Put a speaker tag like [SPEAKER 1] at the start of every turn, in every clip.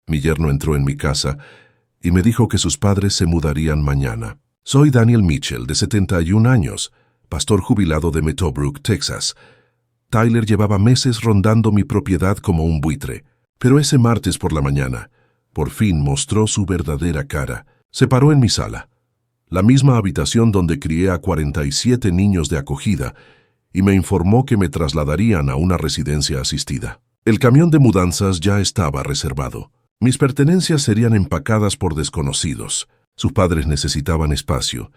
[SPEAKER 1] Mi yerno entró en mi casa y me dijo que sus padres se mudarían mañana. Soy Daniel Mitchell, de 71 años, pastor jubilado de Meadowbrook, Texas. Tyler llevaba meses rondando mi propiedad como un buitre, pero ese martes por la mañana, por fin mostró su verdadera cara. Se paró en mi sala, la misma habitación donde crié a 47 niños de acogida, y me informó que me trasladarían a una residencia asistida. El camión de mudanzas ya estaba reservado. Mis pertenencias serían empacadas por desconocidos. Sus padres necesitaban espacio,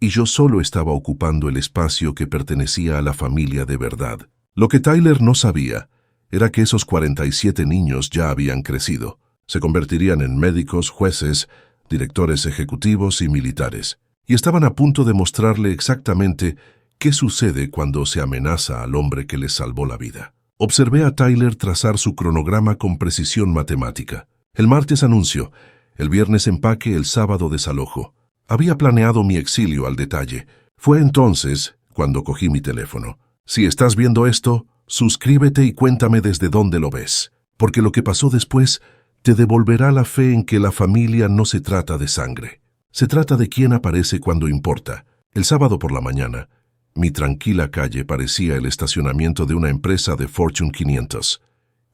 [SPEAKER 1] y yo solo estaba ocupando el espacio que pertenecía a la familia de verdad. Lo que Tyler no sabía era que esos 47 niños ya habían crecido. Se convertirían en médicos, jueces, directores ejecutivos y militares, y estaban a punto de mostrarle exactamente qué sucede cuando se amenaza al hombre que les salvó la vida. Observé a Tyler trazar su cronograma con precisión matemática. El martes anuncio, el viernes empaque, el sábado desalojo. Había planeado mi exilio al detalle. Fue entonces cuando cogí mi teléfono. Si estás viendo esto, suscríbete y cuéntame desde dónde lo ves, porque lo que pasó después te devolverá la fe en que la familia no se trata de sangre. Se trata de quién aparece cuando importa. El sábado por la mañana, mi tranquila calle parecía el estacionamiento de una empresa de Fortune 500,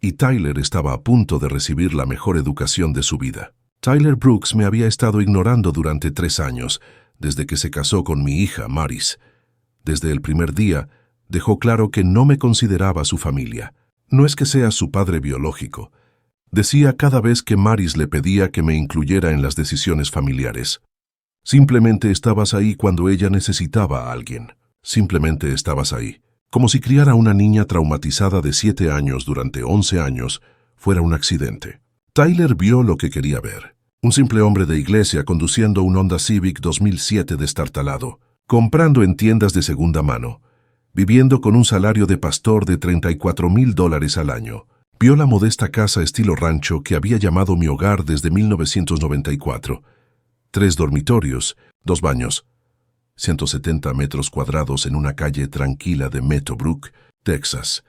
[SPEAKER 1] y Tyler estaba a punto de recibir la mejor educación de su vida. Tyler Brooks me había estado ignorando durante 3 años, desde que se casó con mi hija, Maris. Desde el primer día, dejó claro que no me consideraba su familia. No es que sea su padre biológico. Decía cada vez que Maris le pedía que me incluyera en las decisiones familiares. Simplemente estabas ahí cuando ella necesitaba a alguien. Simplemente estabas ahí. Como si criar a una niña traumatizada de 7 años durante 11 años fuera un accidente. Tyler vio lo que quería ver. Un simple hombre de iglesia conduciendo un Honda Civic 2007 destartalado, comprando en tiendas de segunda mano, viviendo con un salario de pastor de $34,000 al año. Vio la modesta casa estilo rancho que había llamado mi hogar desde 1994. 3 dormitorios, 2 baños, 170 metros cuadrados en una calle tranquila de Meadowbrook, Texas.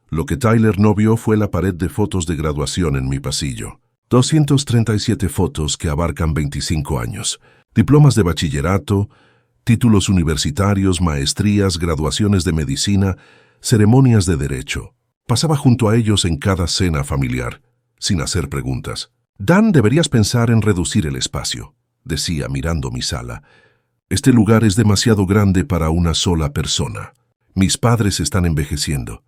[SPEAKER 1] Lo que Tyler no vio fue la pared de fotos de graduación en mi pasillo. 237 fotos que abarcan 25 años. Diplomas de bachillerato, títulos universitarios, maestrías, graduaciones de medicina, ceremonias de derecho. Pasaba junto a ellos en cada cena familiar, sin hacer preguntas. Dan, deberías pensar en reducir el espacio, decía mirando mi sala. Este lugar es demasiado grande para una sola persona. Mis padres están envejeciendo.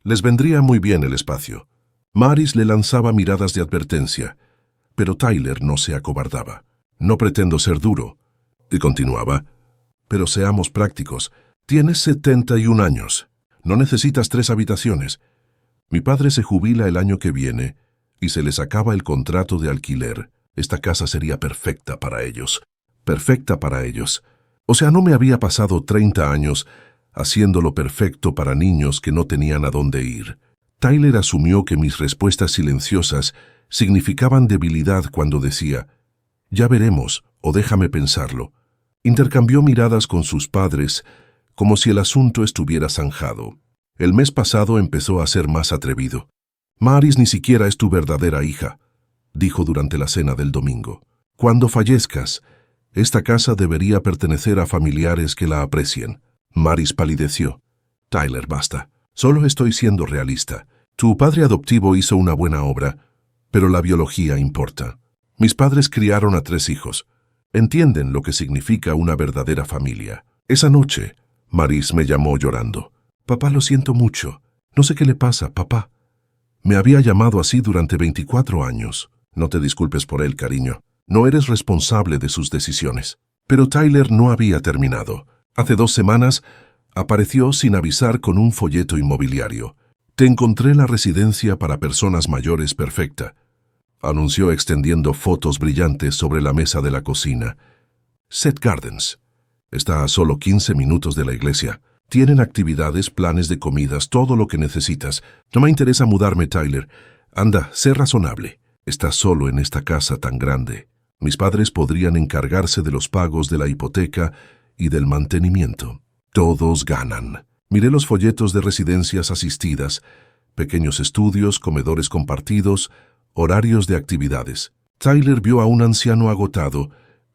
[SPEAKER 1] Les vendría muy bien el espacio. Maris le lanzaba miradas de advertencia, pero Tyler no se acobardaba. No pretendo ser duro. Y continuaba. Pero seamos prácticos. Tienes 71 años. No necesitas 3 habitaciones. Mi padre se jubila el año que viene y se les acaba el contrato de alquiler. Esta casa sería perfecta para ellos. Perfecta para ellos. O sea, no me había pasado 30 años haciéndolo perfecto para niños que no tenían a dónde ir. Tyler asumió que mis respuestas silenciosas significaban debilidad cuando decía, «Ya veremos, o déjame pensarlo». Intercambió miradas con sus padres como si el asunto estuviera zanjado. El mes pasado empezó a ser más atrevido. «Maris ni siquiera es tu verdadera hija», dijo durante la cena del domingo. «Cuando fallezcas, esta casa debería pertenecer a familiares que la aprecien». Maris palideció. «Tyler, basta. Solo estoy siendo realista. Tu padre adoptivo hizo una buena obra, pero la biología importa. Mis padres criaron a 3 hijos. Entienden lo que significa una verdadera familia». Esa noche, Maris me llamó llorando. «Papá, lo siento mucho. No sé qué le pasa, papá». Me había llamado así durante 24 años. No te disculpes por él, cariño. No eres responsable de sus decisiones. Pero Tyler no había terminado. Hace 2 semanas, apareció sin avisar con un folleto inmobiliario. «Te encontré la residencia para personas mayores perfecta», anunció extendiendo fotos brillantes sobre la mesa de la cocina. «Set Gardens. Está a solo 15 minutos de la iglesia. Tienen actividades, planes de comidas, todo lo que necesitas. No me interesa mudarme, Tyler. Anda, sé razonable. Estás solo en esta casa tan grande. Mis padres podrían encargarse de los pagos de la hipoteca y del mantenimiento. Todos ganan». Miré los folletos de residencias asistidas, pequeños estudios, comedores compartidos, horarios de actividades. Tyler vio a un anciano agotado,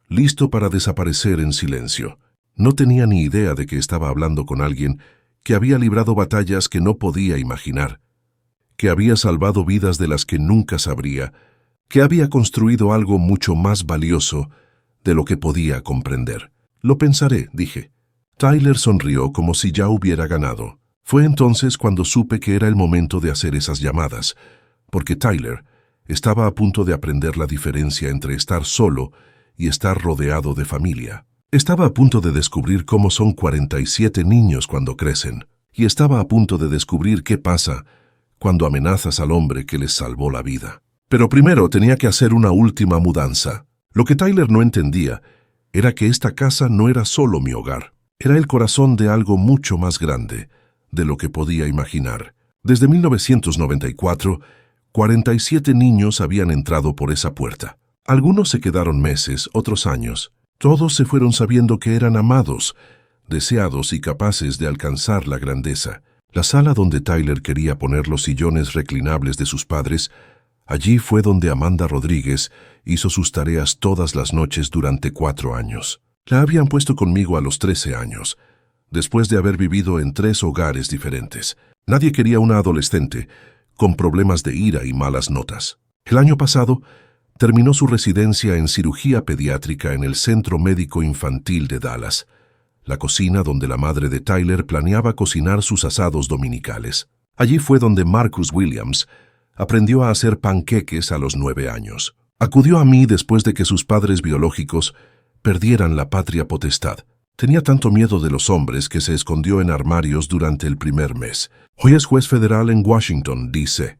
[SPEAKER 1] listo para desaparecer en silencio. No tenía ni idea de que estaba hablando con alguien que había librado batallas que no podía imaginar, que había salvado vidas de las que nunca sabría, que había construido algo mucho más valioso de lo que podía comprender. Lo pensaré, dije. Tyler sonrió como si ya hubiera ganado. Fue entonces cuando supe que era el momento de hacer esas llamadas, porque Tyler estaba a punto de aprender la diferencia entre estar solo y estar rodeado de familia. Estaba a punto de descubrir cómo son 47 niños cuando crecen, y estaba a punto de descubrir qué pasa cuando amenazas al hombre que les salvó la vida. Pero primero tenía que hacer una última mudanza. Lo que Tyler no entendía era que esta casa no era solo mi hogar, era el corazón de algo mucho más grande de lo que podía imaginar. Desde 1994, 47 niños habían entrado por esa puerta. Algunos se quedaron meses, otros años. Todos se fueron sabiendo que eran amados, deseados y capaces de alcanzar la grandeza. La sala donde Tyler quería poner los sillones reclinables de sus padres, allí fue donde Amanda Rodríguez hizo sus tareas todas las noches durante 4 años. La habían puesto conmigo a los 13 años, después de haber vivido en 3 hogares diferentes. Nadie quería una adolescente con problemas de ira y malas notas. El año pasado, terminó su residencia en cirugía pediátrica en el Centro Médico Infantil de Dallas, la cocina donde la madre de Tyler planeaba cocinar sus asados dominicales. Allí fue donde Marcus Williams aprendió a hacer panqueques a los 9 años. Acudió a mí después de que sus padres biológicos perdieran la patria potestad. Tenía tanto miedo de los hombres que se escondió en armarios durante el primer mes. Hoy es juez federal en Washington, D.C.,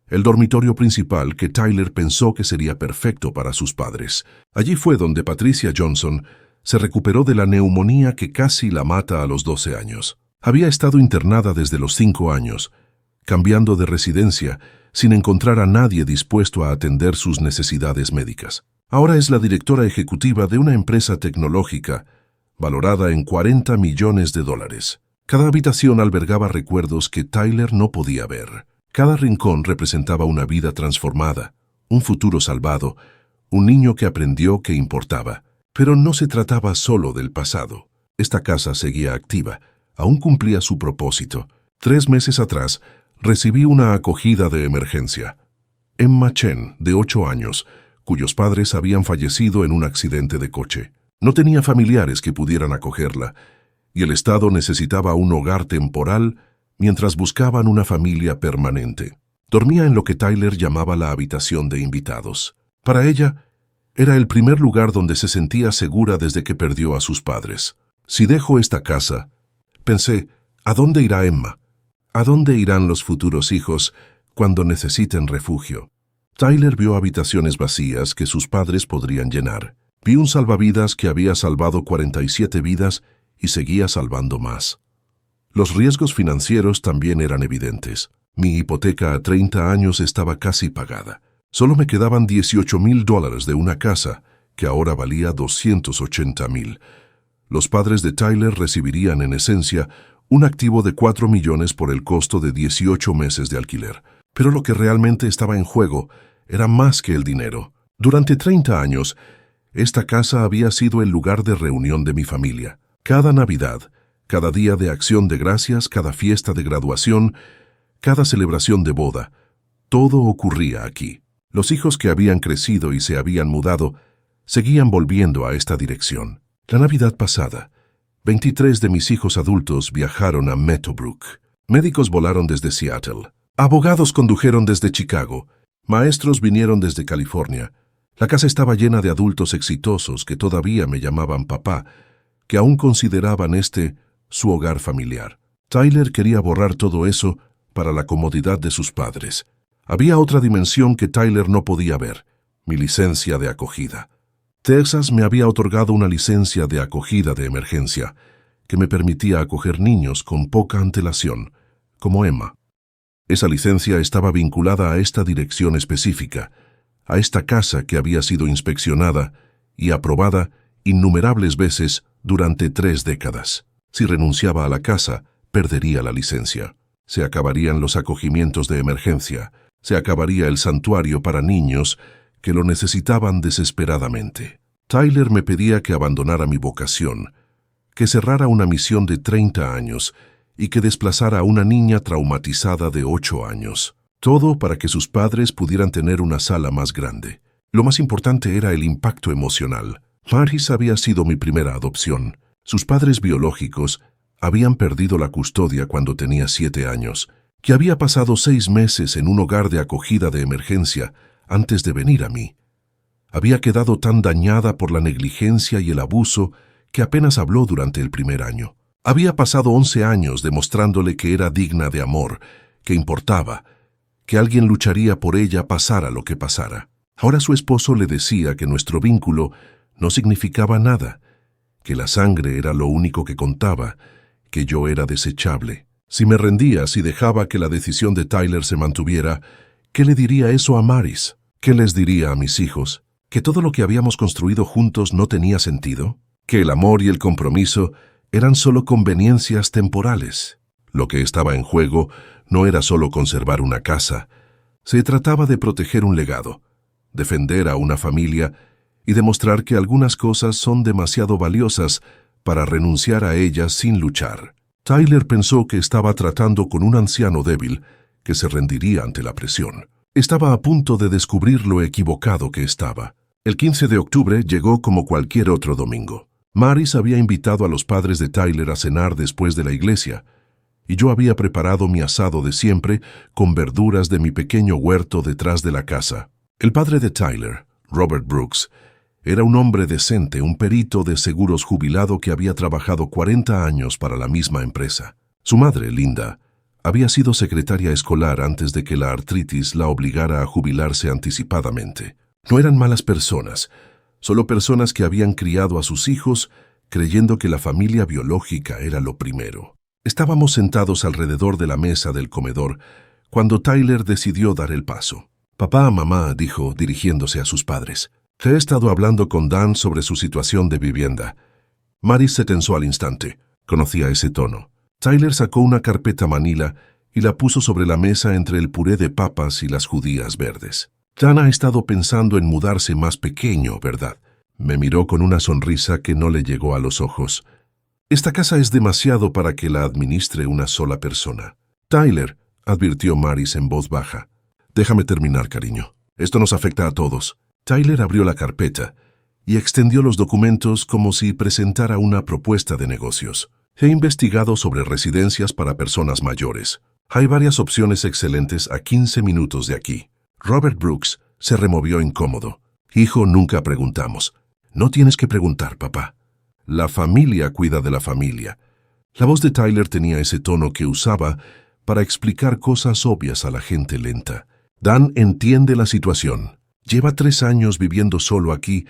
[SPEAKER 1] el dormitorio principal que Tyler pensó que sería perfecto para sus padres. Allí fue donde Patricia Johnson se recuperó de la neumonía que casi la mata a los 12 años. Había estado internada desde los 5 años, cambiando de residencia sin encontrar a nadie dispuesto a atender sus necesidades médicas. Ahora es la directora ejecutiva de una empresa tecnológica valorada en $40 millones. Cada habitación albergaba recuerdos que Tyler no podía ver. Cada rincón representaba una vida transformada, un futuro salvado, un niño que aprendió que importaba. Pero no se trataba solo del pasado. Esta casa seguía activa, aún cumplía su propósito. 3 meses atrás, recibí una acogida de emergencia. Emma Chen, de 8 años, cuyos padres habían fallecido en un accidente de coche. No tenía familiares que pudieran acogerla, y el Estado necesitaba un hogar temporal mientras buscaban una familia permanente. Dormía en lo que Tyler llamaba la habitación de invitados. Para ella, era el primer lugar donde se sentía segura desde que perdió a sus padres. Si dejo esta casa, pensé, ¿a dónde irá Emma? ¿A dónde irán los futuros hijos cuando necesiten refugio? Tyler vio habitaciones vacías que sus padres podrían llenar. Vi un salvavidas que había salvado 47 vidas y seguía salvando más. Los riesgos financieros también eran evidentes. Mi hipoteca a 30 años estaba casi pagada. Solo me quedaban $18,000 de una casa que ahora valía $280,000. Los padres de Tyler recibirían en esencia un activo de $4 millones por el costo de 18 meses de alquiler. Pero lo que realmente estaba en juego era más que el dinero. Durante 30 años, esta casa había sido el lugar de reunión de mi familia. Cada Navidad, cada día de acción de gracias, cada fiesta de graduación, cada celebración de boda, todo ocurría aquí. Los hijos que habían crecido y se habían mudado seguían volviendo a esta dirección. La Navidad pasada, 23 de mis hijos adultos viajaron a Meadowbrook. Médicos volaron desde Seattle. Abogados condujeron desde Chicago. Maestros vinieron desde California. La casa estaba llena de adultos exitosos que todavía me llamaban papá, que aún consideraban su hogar familiar. Tyler quería borrar todo eso para la comodidad de sus padres. Había otra dimensión que Tyler no podía ver, mi licencia de acogida. Texas me había otorgado una licencia de acogida de emergencia que me permitía acoger niños con poca antelación, como Emma. Esa licencia estaba vinculada a esta dirección específica, a esta casa que había sido inspeccionada y aprobada innumerables veces durante 3 décadas. Si renunciaba a la casa, perdería la licencia. Se acabarían los acogimientos de emergencia. Se acabaría el santuario para niños que lo necesitaban desesperadamente. Tyler me pedía que abandonara mi vocación, que cerrara una misión de 30 años y que desplazara a una niña traumatizada de 8 años. Todo para que sus padres pudieran tener una sala más grande. Lo más importante era el impacto emocional. Maris había sido mi primera adopción. Sus padres biológicos habían perdido la custodia cuando tenía 7 años, que había pasado 6 meses en un hogar de acogida de emergencia antes de venir a mí. Había quedado tan dañada por la negligencia y el abuso que apenas habló durante el primer año. Había pasado 11 años demostrándole que era digna de amor, que importaba, que alguien lucharía por ella pasara lo que pasara. Ahora su esposo le decía que nuestro vínculo no significaba nada, que la sangre era lo único que contaba, que yo era desechable. Si me rendía, si dejaba que la decisión de Tyler se mantuviera, ¿qué le diría eso a Maris? ¿Qué les diría a mis hijos? ¿Que todo lo que habíamos construido juntos no tenía sentido? ¿Que el amor y el compromiso eran solo conveniencias temporales? Lo que estaba en juego no era solo conservar una casa. Se trataba de proteger un legado, defender a una familia y demostrar que algunas cosas son demasiado valiosas para renunciar a ellas sin luchar. Tyler pensó que estaba tratando con un anciano débil que se rendiría ante la presión. Estaba a punto de descubrir lo equivocado que estaba. El 15 de octubre llegó como cualquier otro domingo. Maris había invitado a los padres de Tyler a cenar después de la iglesia, y yo había preparado mi asado de siempre con verduras de mi pequeño huerto detrás de la casa. El padre de Tyler, Robert Brooks, era un hombre decente, un perito de seguros jubilado que había trabajado 40 años para la misma empresa. Su madre, Linda, había sido secretaria escolar antes de que la artritis la obligara a jubilarse anticipadamente. No eran malas personas, solo personas que habían criado a sus hijos creyendo que la familia biológica era lo primero. Estábamos sentados alrededor de la mesa del comedor cuando Tyler decidió dar el paso. «Papá, mamá», dijo, dirigiéndose a sus padres, «he estado hablando con Dan sobre su situación de vivienda». Maris se tensó al instante. Conocía ese tono. Tyler sacó una carpeta manila y la puso sobre la mesa entre el puré de papas y las judías verdes. «Dan ha estado pensando en mudarse más pequeño, ¿verdad?». Me miró con una sonrisa que no le llegó a los ojos. «Esta casa es demasiado para que la administre una sola persona». «Tyler», advirtió Maris en voz baja. «Déjame terminar, cariño. Esto nos afecta a todos». Tyler abrió la carpeta y extendió los documentos como si presentara una propuesta de negocios. «He investigado sobre residencias para personas mayores. Hay varias opciones excelentes a 15 minutos de aquí». Robert Brooks se removió incómodo. «Hijo, nunca preguntamos». «No tienes que preguntar, papá. La familia cuida de la familia». La voz de Tyler tenía ese tono que usaba para explicar cosas obvias a la gente lenta. «Dan entiende la situación. Lleva 3 años viviendo solo aquí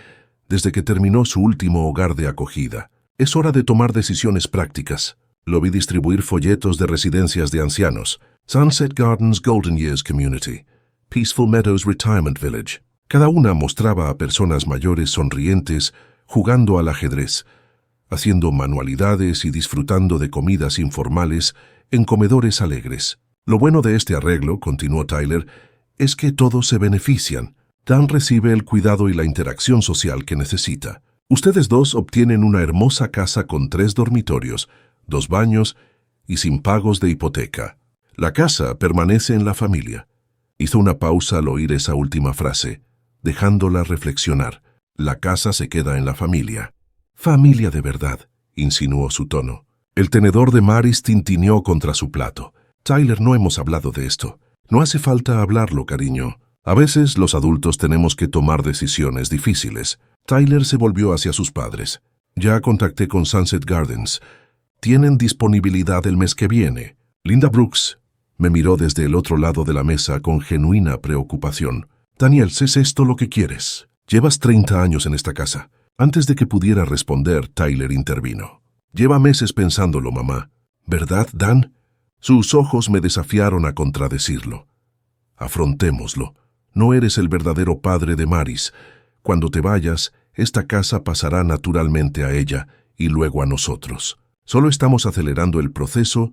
[SPEAKER 1] desde que terminó su último hogar de acogida. Es hora de tomar decisiones prácticas». Lo vi distribuir folletos de residencias de ancianos. Sunset Gardens Golden Years Community, Peaceful Meadows Retirement Village. Cada una mostraba a personas mayores sonrientes, jugando al ajedrez, haciendo manualidades y disfrutando de comidas informales en comedores alegres. «Lo bueno de este arreglo», continuó Tyler, «es que todos se benefician. Dan recibe el cuidado y la interacción social que necesita. Ustedes dos obtienen una hermosa casa con 3 dormitorios, 2 baños y sin pagos de hipoteca. La casa permanece en la familia». Hizo una pausa al oír esa última frase, dejándola reflexionar. «La casa se queda en la familia». «Familia de verdad», insinuó su tono. El tenedor de Maris tintineó contra su plato. «Tyler, no hemos hablado de esto». «No hace falta hablarlo, cariño. A veces los adultos tenemos que tomar decisiones difíciles». Tyler se volvió hacia sus padres. «Ya contacté con Sunset Gardens. Tienen disponibilidad el mes que viene». Linda Brooks me miró desde el otro lado de la mesa con genuina preocupación. «Daniel, ¿es esto lo que quieres? Llevas 30 años en esta casa». Antes de que pudiera responder, Tyler intervino. «Lleva meses pensándolo, mamá. ¿Verdad, Dan?» Sus ojos me desafiaron a contradecirlo. «Afrontémoslo. No eres el verdadero padre de Maris. Cuando te vayas, esta casa pasará naturalmente a ella y luego a nosotros. Solo estamos acelerando el proceso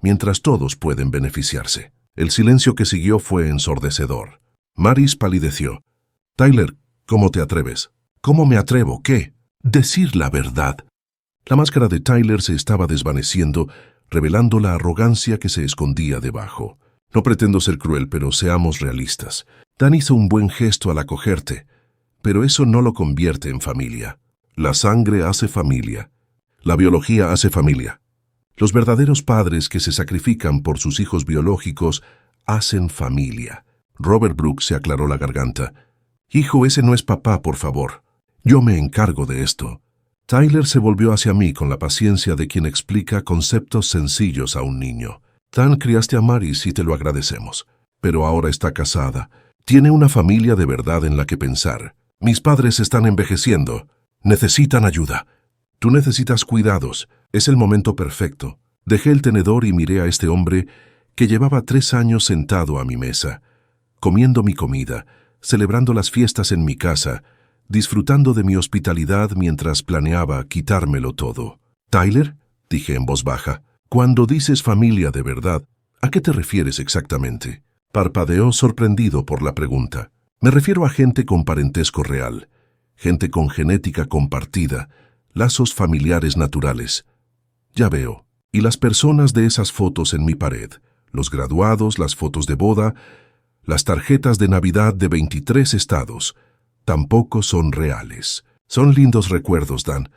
[SPEAKER 1] mientras todos pueden beneficiarse». El silencio que siguió fue ensordecedor. Maris palideció. Tyler, ¿cómo te atreves? ¿Cómo me atrevo? ¿Qué? Decir la verdad. La máscara de Tyler se estaba desvaneciendo, revelando la arrogancia que se escondía debajo. No pretendo ser cruel, pero seamos realistas. Dan hizo un buen gesto al acogerte, pero eso no lo convierte en familia. La sangre hace familia. La biología hace familia. Los verdaderos padres que se sacrifican por sus hijos biológicos hacen familia. Robert Brooks se aclaró la garganta. Hijo, ese no es papá, por favor. Yo me encargo de esto. Tyler se volvió hacia mí con la paciencia de quien explica conceptos sencillos a un niño. Dan, criaste a Maris y te lo agradecemos. Pero ahora está casada. Tiene una familia de verdad en la que pensar. Mis padres están envejeciendo. Necesitan ayuda. Tú necesitas cuidados. Es el momento perfecto. Dejé el tenedor y miré a este hombre que llevaba 3 años sentado a mi mesa, comiendo mi comida, celebrando las fiestas en mi casa, disfrutando de mi hospitalidad mientras planeaba quitármelo todo. «Tyler», dije en voz baja, «cuando dices familia de verdad, ¿a qué te refieres exactamente?» Parpadeó sorprendido por la pregunta. «Me refiero a gente con parentesco real, gente con genética compartida, lazos familiares naturales. Ya veo. Y las personas de esas fotos en mi pared, los graduados, las fotos de boda, las tarjetas de Navidad de 23 estados, tampoco son reales. Son lindos recuerdos, Dan,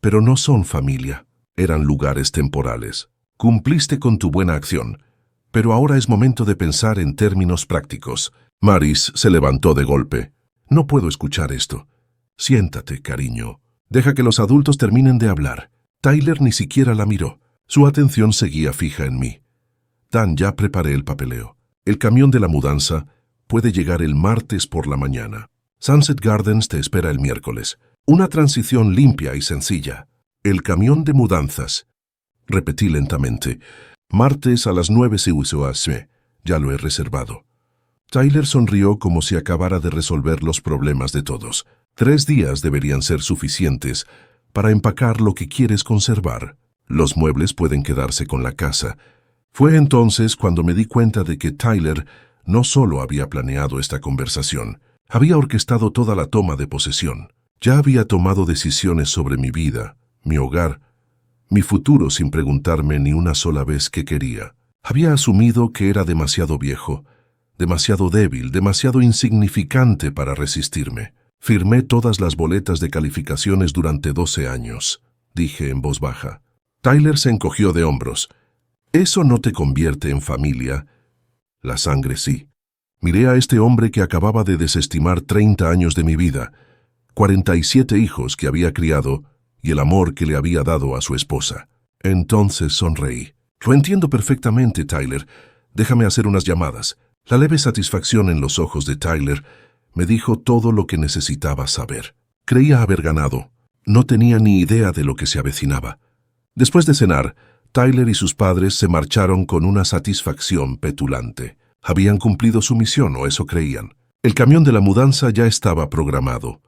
[SPEAKER 1] pero no son familia. Eran lugares temporales. Cumpliste con tu buena acción, pero ahora es momento de pensar en términos prácticos». Maris se levantó de golpe. «No puedo escuchar esto. Siéntate, cariño. Deja que los adultos terminen de hablar». Tyler ni siquiera la miró. Su atención seguía fija en mí. «Dan, ya preparé el papeleo. El camión de la mudanza puede llegar el martes por la mañana. Sunset Gardens te espera el miércoles. Una transición limpia y sencilla. El camión de mudanzas». Repetí lentamente. «Martes a las 9 se usó así. Ya lo he reservado». Tyler sonrió como si acabara de resolver los problemas de todos. 3 días deberían ser suficientes para empacar lo que quieres conservar. Los muebles pueden quedarse con la casa. Fue entonces cuando me di cuenta de que Tyler no solo había planeado esta conversación, había orquestado toda la toma de posesión. Ya había tomado decisiones sobre mi vida, mi hogar, mi futuro sin preguntarme ni una sola vez qué quería. Había asumido que era demasiado viejo, demasiado débil, demasiado insignificante para resistirme. «Firmé todas las boletas de calificaciones durante 12 años», dije en voz baja. Tyler se encogió de hombros. «¿Eso no te convierte en familia?» «La sangre sí». Miré a este hombre que acababa de desestimar 30 años de mi vida, 47 hijos que había criado y el amor que le había dado a su esposa. Entonces sonreí. «Lo entiendo perfectamente, Tyler. Déjame hacer unas llamadas». La leve satisfacción en los ojos de Tyler me dijo todo lo que necesitaba saber. Creía haber ganado. No tenía ni idea de lo que se avecinaba. Después de cenar, Tyler y sus padres se marcharon con una satisfacción petulante. Habían cumplido su misión, o eso creían. El camión de la mudanza ya estaba programado.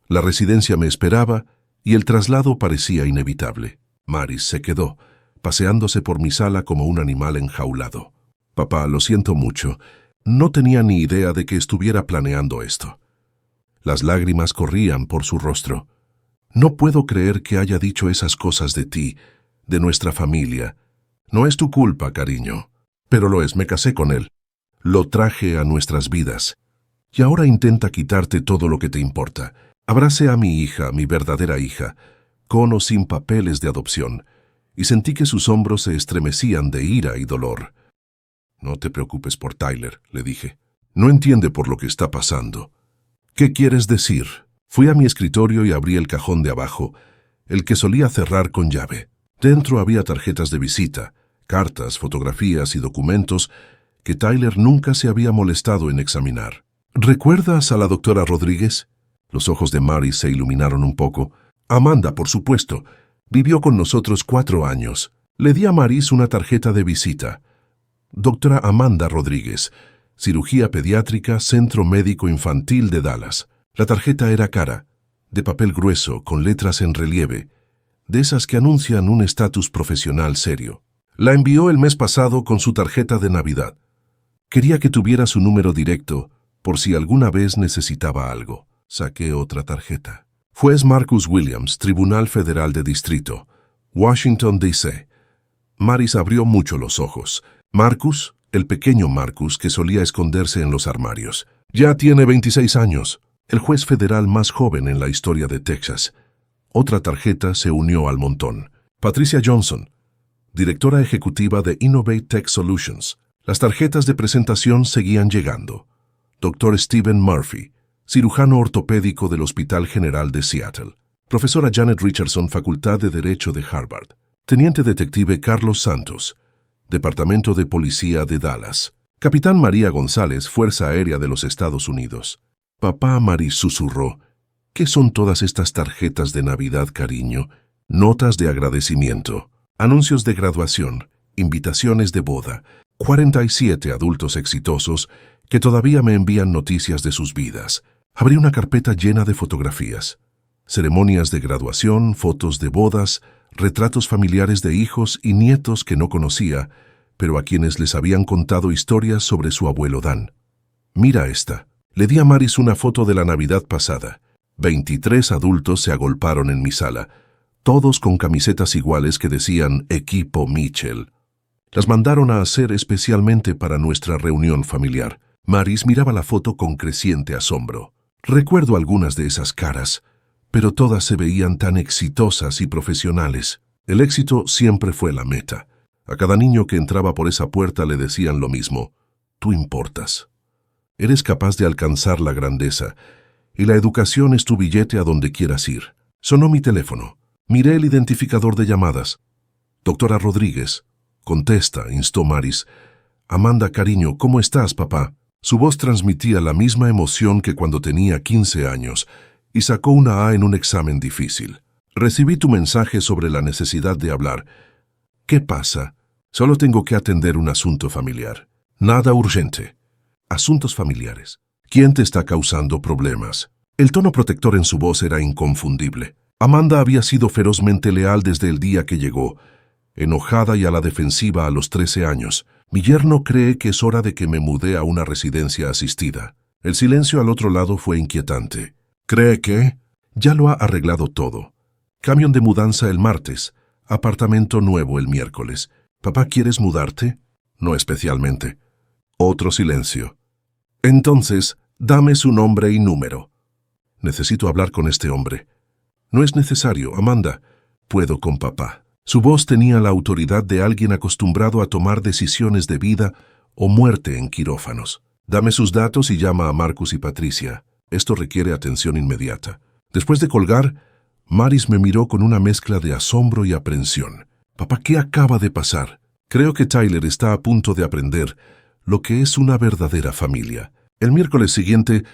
[SPEAKER 1] La residencia me esperaba y el traslado parecía inevitable. Maris se quedó, paseándose por mi sala como un animal enjaulado. «Papá, lo siento mucho. No tenía ni idea de que estuviera planeando esto». Las lágrimas corrían por su rostro. «No puedo creer que haya dicho esas cosas de ti, de nuestra familia. No es tu culpa, cariño. Pero lo es, me casé con él. Lo traje a nuestras vidas. Y ahora intenta quitarte todo lo que te importa. Abracé a mi hija, mi verdadera hija, con o sin papeles de adopción, y sentí que sus hombros se estremecían de ira y dolor. «No te preocupes por Tyler», le dije. «No entiende por lo que está pasando». «¿Qué quieres decir?» Fui a mi escritorio y abrí el cajón de abajo, el que solía cerrar con llave. Dentro había tarjetas de visita, cartas, fotografías y documentos que Tyler nunca se había molestado en examinar. «¿Recuerdas a la doctora Rodríguez?» Los ojos de Maris se iluminaron un poco. «Amanda, por supuesto. Vivió con nosotros 4 años. Le di a Maris una tarjeta de visita. Doctora Amanda Rodríguez, cirugía pediátrica, Centro Médico Infantil de Dallas». La tarjeta era cara, de papel grueso, con letras en relieve, de esas que anuncian un estatus profesional serio. La envió el mes pasado con su tarjeta de Navidad. Quería que tuviera su número directo por si alguna vez necesitaba algo. Saqué otra tarjeta. Juez Marcus Williams, Tribunal Federal de Distrito, Washington, D.C. Maris abrió mucho los ojos. Marcus, el pequeño Marcus que solía esconderse en los armarios. Ya tiene 26 años, el juez federal más joven en la historia de Texas. Otra tarjeta se unió al montón. Patricia Johnson, directora ejecutiva de Innovate Tech Solutions. Las tarjetas de presentación seguían llegando. Dr. Stephen Murphy, cirujano ortopédico del Hospital General de Seattle. Profesora Janet Richardson, Facultad de Derecho de Harvard. Teniente Detective Carlos Santos, Departamento de Policía de Dallas. Capitán María González, Fuerza Aérea de los Estados Unidos. Papá, Maris susurró. ¿Qué son todas estas tarjetas de Navidad, cariño? Notas de agradecimiento, anuncios de graduación, invitaciones de boda. 47 adultos exitosos que todavía me envían noticias de sus vidas. Abrí una carpeta llena de fotografías. Ceremonias de graduación, fotos de bodas, retratos familiares de hijos y nietos que no conocía, pero a quienes les habían contado historias sobre su abuelo Dan. Mira esta. Le di a Maris una foto de la Navidad pasada. 23 adultos se agolparon en mi sala, todos con camisetas iguales que decían Equipo Mitchell. Las mandaron a hacer especialmente para nuestra reunión familiar. Maris miraba la foto con creciente asombro. Recuerdo algunas de esas caras, pero todas se veían tan exitosas y profesionales. El éxito siempre fue la meta. A cada niño que entraba por esa puerta le decían lo mismo. Tú importas. Eres capaz de alcanzar la grandeza, y la educación es tu billete a donde quieras ir. Sonó mi teléfono. Miré el identificador de llamadas. Doctora Rodríguez. Contesta, instó Maris. Amanda, cariño, ¿cómo estás, papá? Su voz transmitía la misma emoción que cuando tenía 15 años, y sacó una A en un examen difícil. Recibí tu mensaje sobre la necesidad de hablar. ¿Qué pasa? Solo tengo que atender un asunto familiar. Nada urgente. Asuntos familiares. ¿Quién te está causando problemas? El tono protector en su voz era inconfundible. Amanda había sido ferozmente leal desde el día que llegó, enojada y a la defensiva a los 13 años. Mi yerno cree que es hora de que me mude a una residencia asistida. El silencio al otro lado fue inquietante. ¿Cree que? Ya lo ha arreglado todo. Camión de mudanza el martes, apartamento nuevo el miércoles. ¿Papá, quieres mudarte? No especialmente. Otro silencio. Entonces, dame su nombre y número. Necesito hablar con este hombre. No es necesario, Amanda. Puedo con papá. Su voz tenía la autoridad de alguien acostumbrado a tomar decisiones de vida o muerte en quirófanos. Dame sus datos y llama a Marcus y Patricia. Esto requiere atención inmediata. Después de colgar, Maris me miró con una mezcla de asombro y aprensión. Papá, ¿qué acaba de pasar? Creo que Tyler está a punto de aprender lo que es una verdadera familia. El miércoles siguiente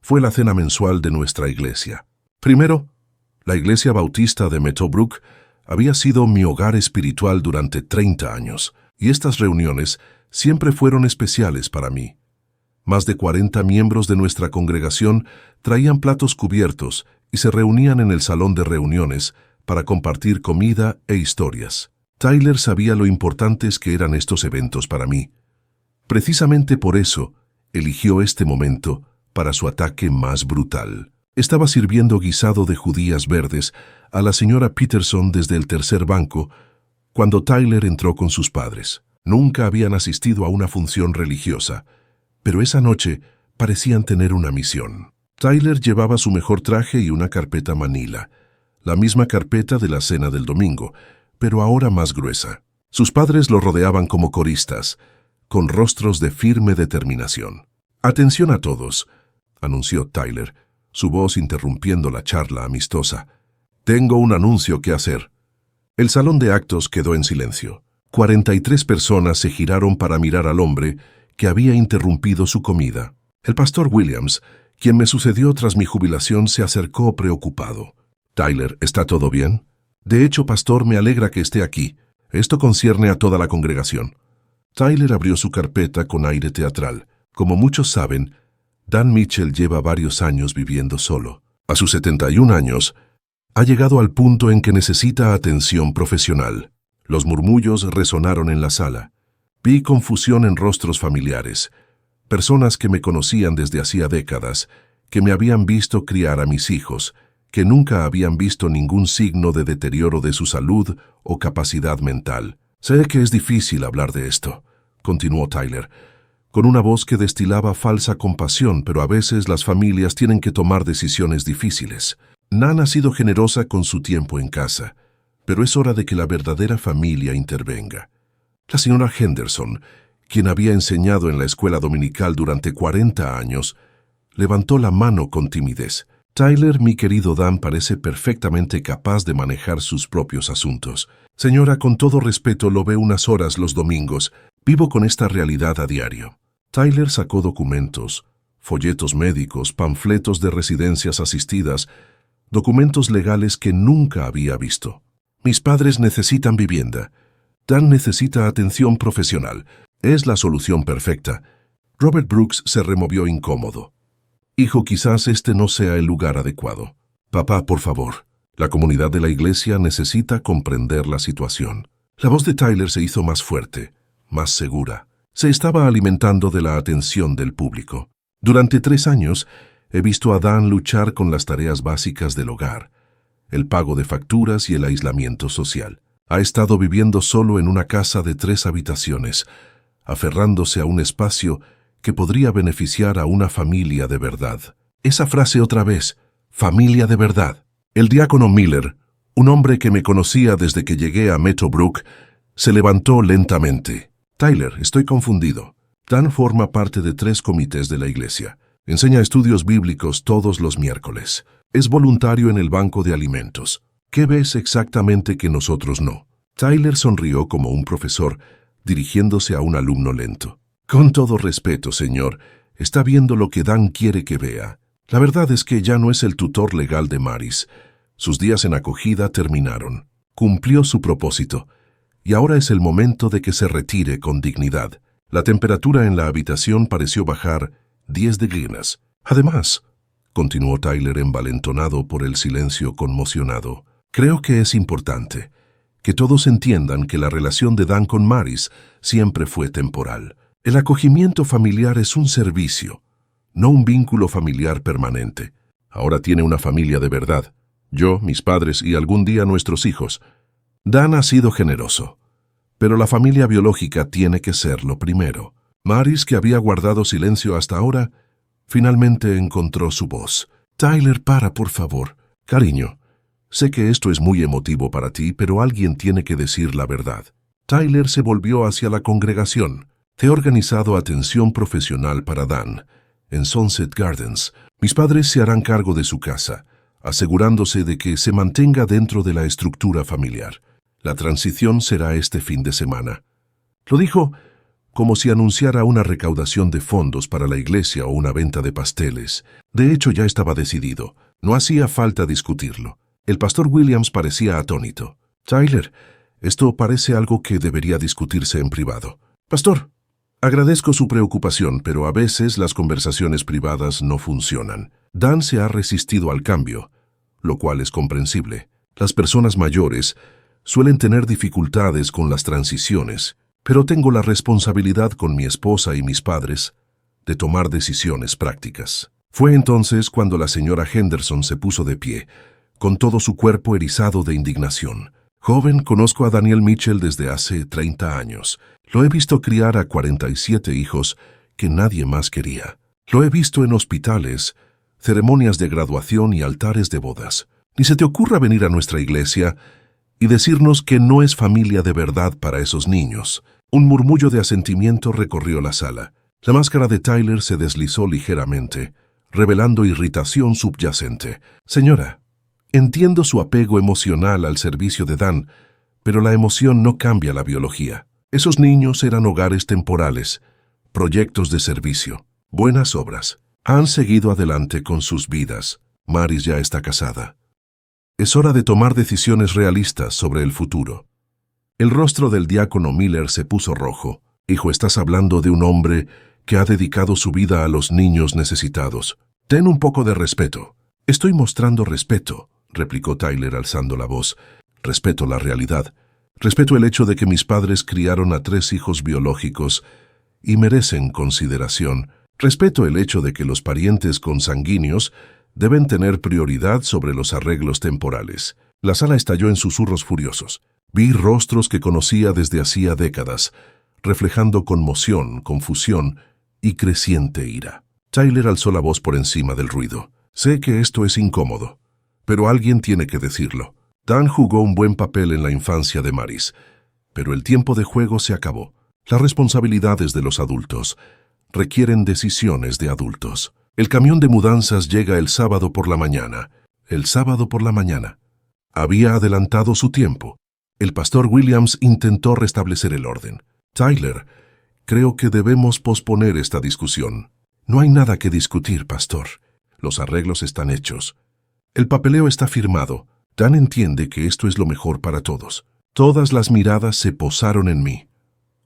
[SPEAKER 1] fue la cena mensual de nuestra iglesia. Primero, la iglesia bautista de Meadowbrook había sido mi hogar espiritual durante 30 años, y estas reuniones siempre fueron especiales para mí. Más de 40 miembros de nuestra congregación traían platos cubiertos y se reunían en el salón de reuniones para compartir comida e historias. Tyler sabía lo importantes que eran estos eventos para mí. Precisamente por eso, eligió este momento para su ataque más brutal. Estaba sirviendo guisado de judías verdes a la señora Peterson desde el tercer banco cuando Tyler entró con sus padres. Nunca habían asistido a una función religiosa, pero esa noche parecían tener una misión. Tyler llevaba su mejor traje y una carpeta manila, la misma carpeta de la cena del domingo, pero ahora más gruesa. Sus padres lo rodeaban como coristas, con rostros de firme determinación. «Atención a todos», anunció Tyler, su voz interrumpiendo la charla amistosa. «Tengo un anuncio que hacer». El salón de actos quedó en silencio. 43 personas se giraron para mirar al hombre que había interrumpido su comida. El pastor Williams, quien me sucedió tras mi jubilación, se acercó preocupado. «Tyler, ¿está todo bien?» «De hecho, pastor, me alegra que esté aquí. Esto concierne a toda la congregación». Tyler abrió su carpeta con aire teatral. Como muchos saben, Dan Mitchell lleva varios años viviendo solo. A sus 71 años, ha llegado al punto en que necesita atención profesional. Los murmullos resonaron en la sala. Vi confusión en rostros familiares, Personas que me conocían desde hacía décadas, que me habían visto criar a mis hijos, que nunca habían visto ningún signo de deterioro de su salud o capacidad mental. Sé que es difícil hablar de esto, continuó Tyler, con una voz que destilaba falsa compasión, pero a veces las familias tienen que tomar decisiones difíciles. Nan ha sido generosa con su tiempo en casa, pero es hora de que la verdadera familia intervenga. La señora Henderson, quien había enseñado en la escuela dominical durante 40 años, levantó la mano con timidez. Tyler, mi querido Dan, parece perfectamente capaz de manejar sus propios asuntos. Señora, con todo respeto, lo veo unas horas los domingos. Vivo con esta realidad a diario. Tyler sacó documentos, folletos médicos, panfletos de residencias asistidas, documentos legales que nunca había visto. Mis padres necesitan vivienda. Dan necesita atención profesional. Es la solución perfecta. Robert Brooks se removió incómodo. Hijo, quizás este no sea el lugar adecuado. Papá, por favor. La comunidad de la iglesia necesita comprender la situación. La voz de Tyler se hizo más fuerte, más segura. Se estaba alimentando de la atención del público. Durante 3 años he visto a Dan luchar con las tareas básicas del hogar, el pago de facturas y el aislamiento social. Ha estado viviendo solo en una casa de 3 habitaciones, aferrándose a un espacio que podría beneficiar a una familia de verdad. Esa frase otra vez, familia de verdad. El diácono Miller, un hombre que me conocía desde que llegué a Meadowbrook, se levantó lentamente. Tyler, estoy confundido. Dan forma parte de 3 comités de la iglesia. Enseña estudios bíblicos todos los miércoles. Es voluntario en el banco de alimentos. ¿Qué ves exactamente que nosotros no? Tyler sonrió como un profesor, dirigiéndose a un alumno lento. Con todo respeto, señor, está viendo lo que Dan quiere que vea. La verdad es que ya no es el tutor legal de Maris. Sus días en acogida terminaron. Cumplió su propósito. Y ahora es el momento de que se retire con dignidad. La temperatura en la habitación pareció bajar 10 degrees. Además, continuó Tyler envalentonado por el silencio conmocionado, creo que es importante que todos entiendan que la relación de Dan con Maris siempre fue temporal. El acogimiento familiar es un servicio, no un vínculo familiar permanente. Ahora tiene una familia de verdad. Yo, mis padres y algún día nuestros hijos. Dan ha sido generoso, pero la familia biológica tiene que ser lo primero. Maris, que había guardado silencio hasta ahora, finalmente encontró su voz. Tyler, para, por favor. Cariño, sé que esto es muy emotivo para ti, pero alguien tiene que decir la verdad. Tyler se volvió hacia la congregación. He organizado atención profesional para Dan en Sunset Gardens. Mis padres se harán cargo de su casa, asegurándose de que se mantenga dentro de la estructura familiar. La transición será este fin de semana. Lo dijo como si anunciara una recaudación de fondos para la iglesia o una venta de pasteles. De hecho, ya estaba decidido. No hacía falta discutirlo. El pastor Williams parecía atónito. Tyler, esto parece algo que debería discutirse en privado. Pastor, agradezco su preocupación, pero a veces las conversaciones privadas no funcionan. Dan se ha resistido al cambio, lo cual es comprensible. Las personas mayores suelen tener dificultades con las transiciones, pero tengo la responsabilidad con mi esposa y mis padres de tomar decisiones prácticas. Fue entonces cuando la señora Henderson se puso de pie, con todo su cuerpo erizado de indignación. Joven, conozco a Daniel Mitchell desde hace 30 años. Lo he visto criar a 47 hijos que nadie más quería. Lo he visto en hospitales, ceremonias de graduación y altares de bodas. Ni se te ocurra venir a nuestra iglesia y decirnos que no es familia de verdad para esos niños. Un murmullo de asentimiento recorrió la sala. La máscara de Tyler se deslizó ligeramente, revelando irritación subyacente. Señora, entiendo su apego emocional al servicio de Dan, pero la emoción no cambia la biología. Esos niños eran hogares temporales, proyectos de servicio, buenas obras. Han seguido adelante con sus vidas. Maris ya está casada. Es hora de tomar decisiones realistas sobre el futuro. El rostro del diácono Miller se puso rojo. Hijo, estás hablando de un hombre que ha dedicado su vida a los niños necesitados. Ten un poco de respeto. Estoy mostrando respeto, replicó Tyler alzando la voz. Respeto la realidad. Respeto el hecho de que mis padres criaron a 3 hijos biológicos y merecen consideración. Respeto el hecho de que los parientes consanguíneos deben tener prioridad sobre los arreglos temporales. La sala estalló en susurros furiosos. Vi rostros que conocía desde hacía décadas, reflejando conmoción, confusión y creciente ira. Tyler alzó la voz por encima del ruido. Sé que esto es incómodo, pero alguien tiene que decirlo. Dan jugó un buen papel en la infancia de Maris, pero el tiempo de juego se acabó. Las responsabilidades de los adultos requieren decisiones de adultos. El camión de mudanzas llega el sábado por la mañana. El sábado por la mañana. Había adelantado su tiempo. El pastor Williams intentó restablecer el orden. Tyler, creo que debemos posponer esta discusión. No hay nada que discutir, pastor. Los arreglos están hechos. El papeleo está firmado. Dan entiende que esto es lo mejor para todos. Todas las miradas se posaron en mí.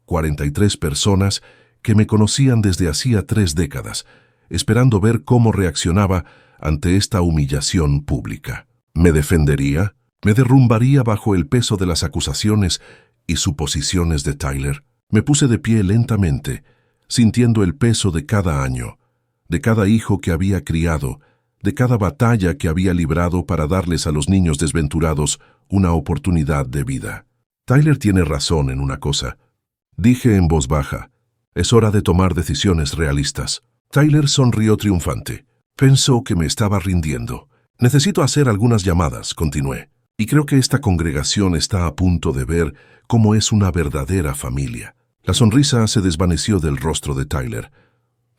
[SPEAKER 1] 43 personas que me conocían desde hacía 3 décadas, esperando ver cómo reaccionaba ante esta humillación pública. ¿Me defendería? ¿Me derrumbaría bajo el peso de las acusaciones y suposiciones de Tyler? Me puse de pie lentamente, sintiendo el peso de cada año, de cada hijo que había criado, de cada batalla que había librado para darles a los niños desventurados una oportunidad de vida. Tyler tiene razón en una cosa. Dije en voz baja, es hora de tomar decisiones realistas. Tyler sonrió triunfante. Pensó que me estaba rindiendo. Necesito hacer algunas llamadas, continué. Y creo que esta congregación está a punto de ver cómo es una verdadera familia. La sonrisa se desvaneció del rostro de Tyler.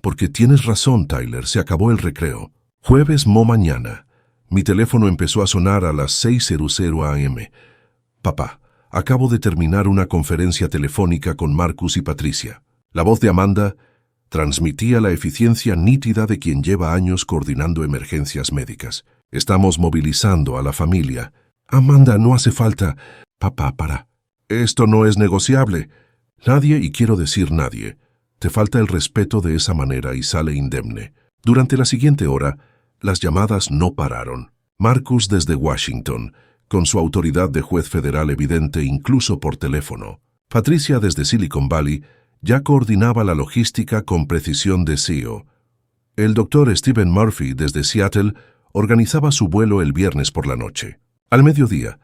[SPEAKER 1] Porque tienes razón, Tyler, se acabó el recreo. Jueves mañana. Mi teléfono empezó a sonar a las 6:00 a.m. Papá, acabo de terminar una conferencia telefónica con Marcus y Patricia. La voz de Amanda transmitía la eficiencia nítida de quien lleva años coordinando emergencias médicas. Estamos movilizando a la familia. Amanda, no hace falta. Papá, para. Esto no es negociable. Nadie, y quiero decir nadie, te falta el respeto de esa manera y sale indemne. Durante la siguiente hora, las llamadas no pararon. Marcus desde Washington, con su autoridad de juez federal evidente incluso por teléfono. Patricia desde Silicon Valley ya coordinaba la logística con precisión de CEO. El doctor Stephen Murphy desde Seattle organizaba su vuelo el viernes por la noche. Al mediodía,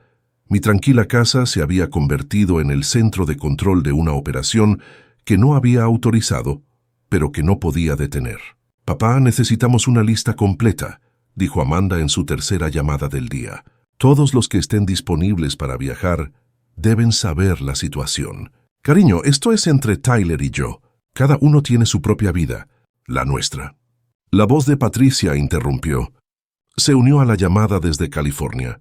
[SPEAKER 1] mi tranquila casa se había convertido en el centro de control de una operación que no había autorizado, pero que no podía detener. Papá, necesitamos una lista completa, dijo Amanda en su tercera llamada del día. Todos los que estén disponibles para viajar deben saber la situación. Cariño, esto es entre Tyler y yo. Cada uno tiene su propia vida, la nuestra. La voz de Patricia interrumpió. Se unió a la llamada desde California.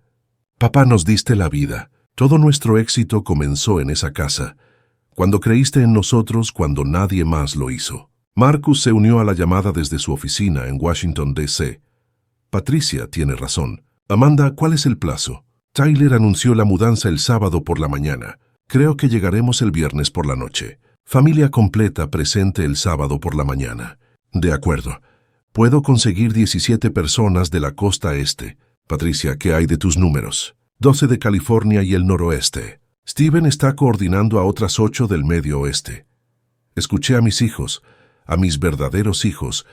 [SPEAKER 1] Papá, nos diste la vida. Todo nuestro éxito comenzó en esa casa, cuando creíste en nosotros cuando nadie más lo hizo. Marcus se unió a la llamada desde su oficina en Washington, D.C. Patricia tiene razón. Amanda, ¿cuál es el plazo? Tyler anunció la mudanza el sábado por la mañana. Creo que llegaremos el viernes por la noche. Familia completa presente el sábado por la mañana. De acuerdo. Puedo conseguir 17 personas de la costa este. Patricia, ¿qué hay de tus números? 12 de California y el noroeste. Steven está coordinando a otras 8 del medio oeste. Escuché a mis hijos, a mis verdaderos hijos,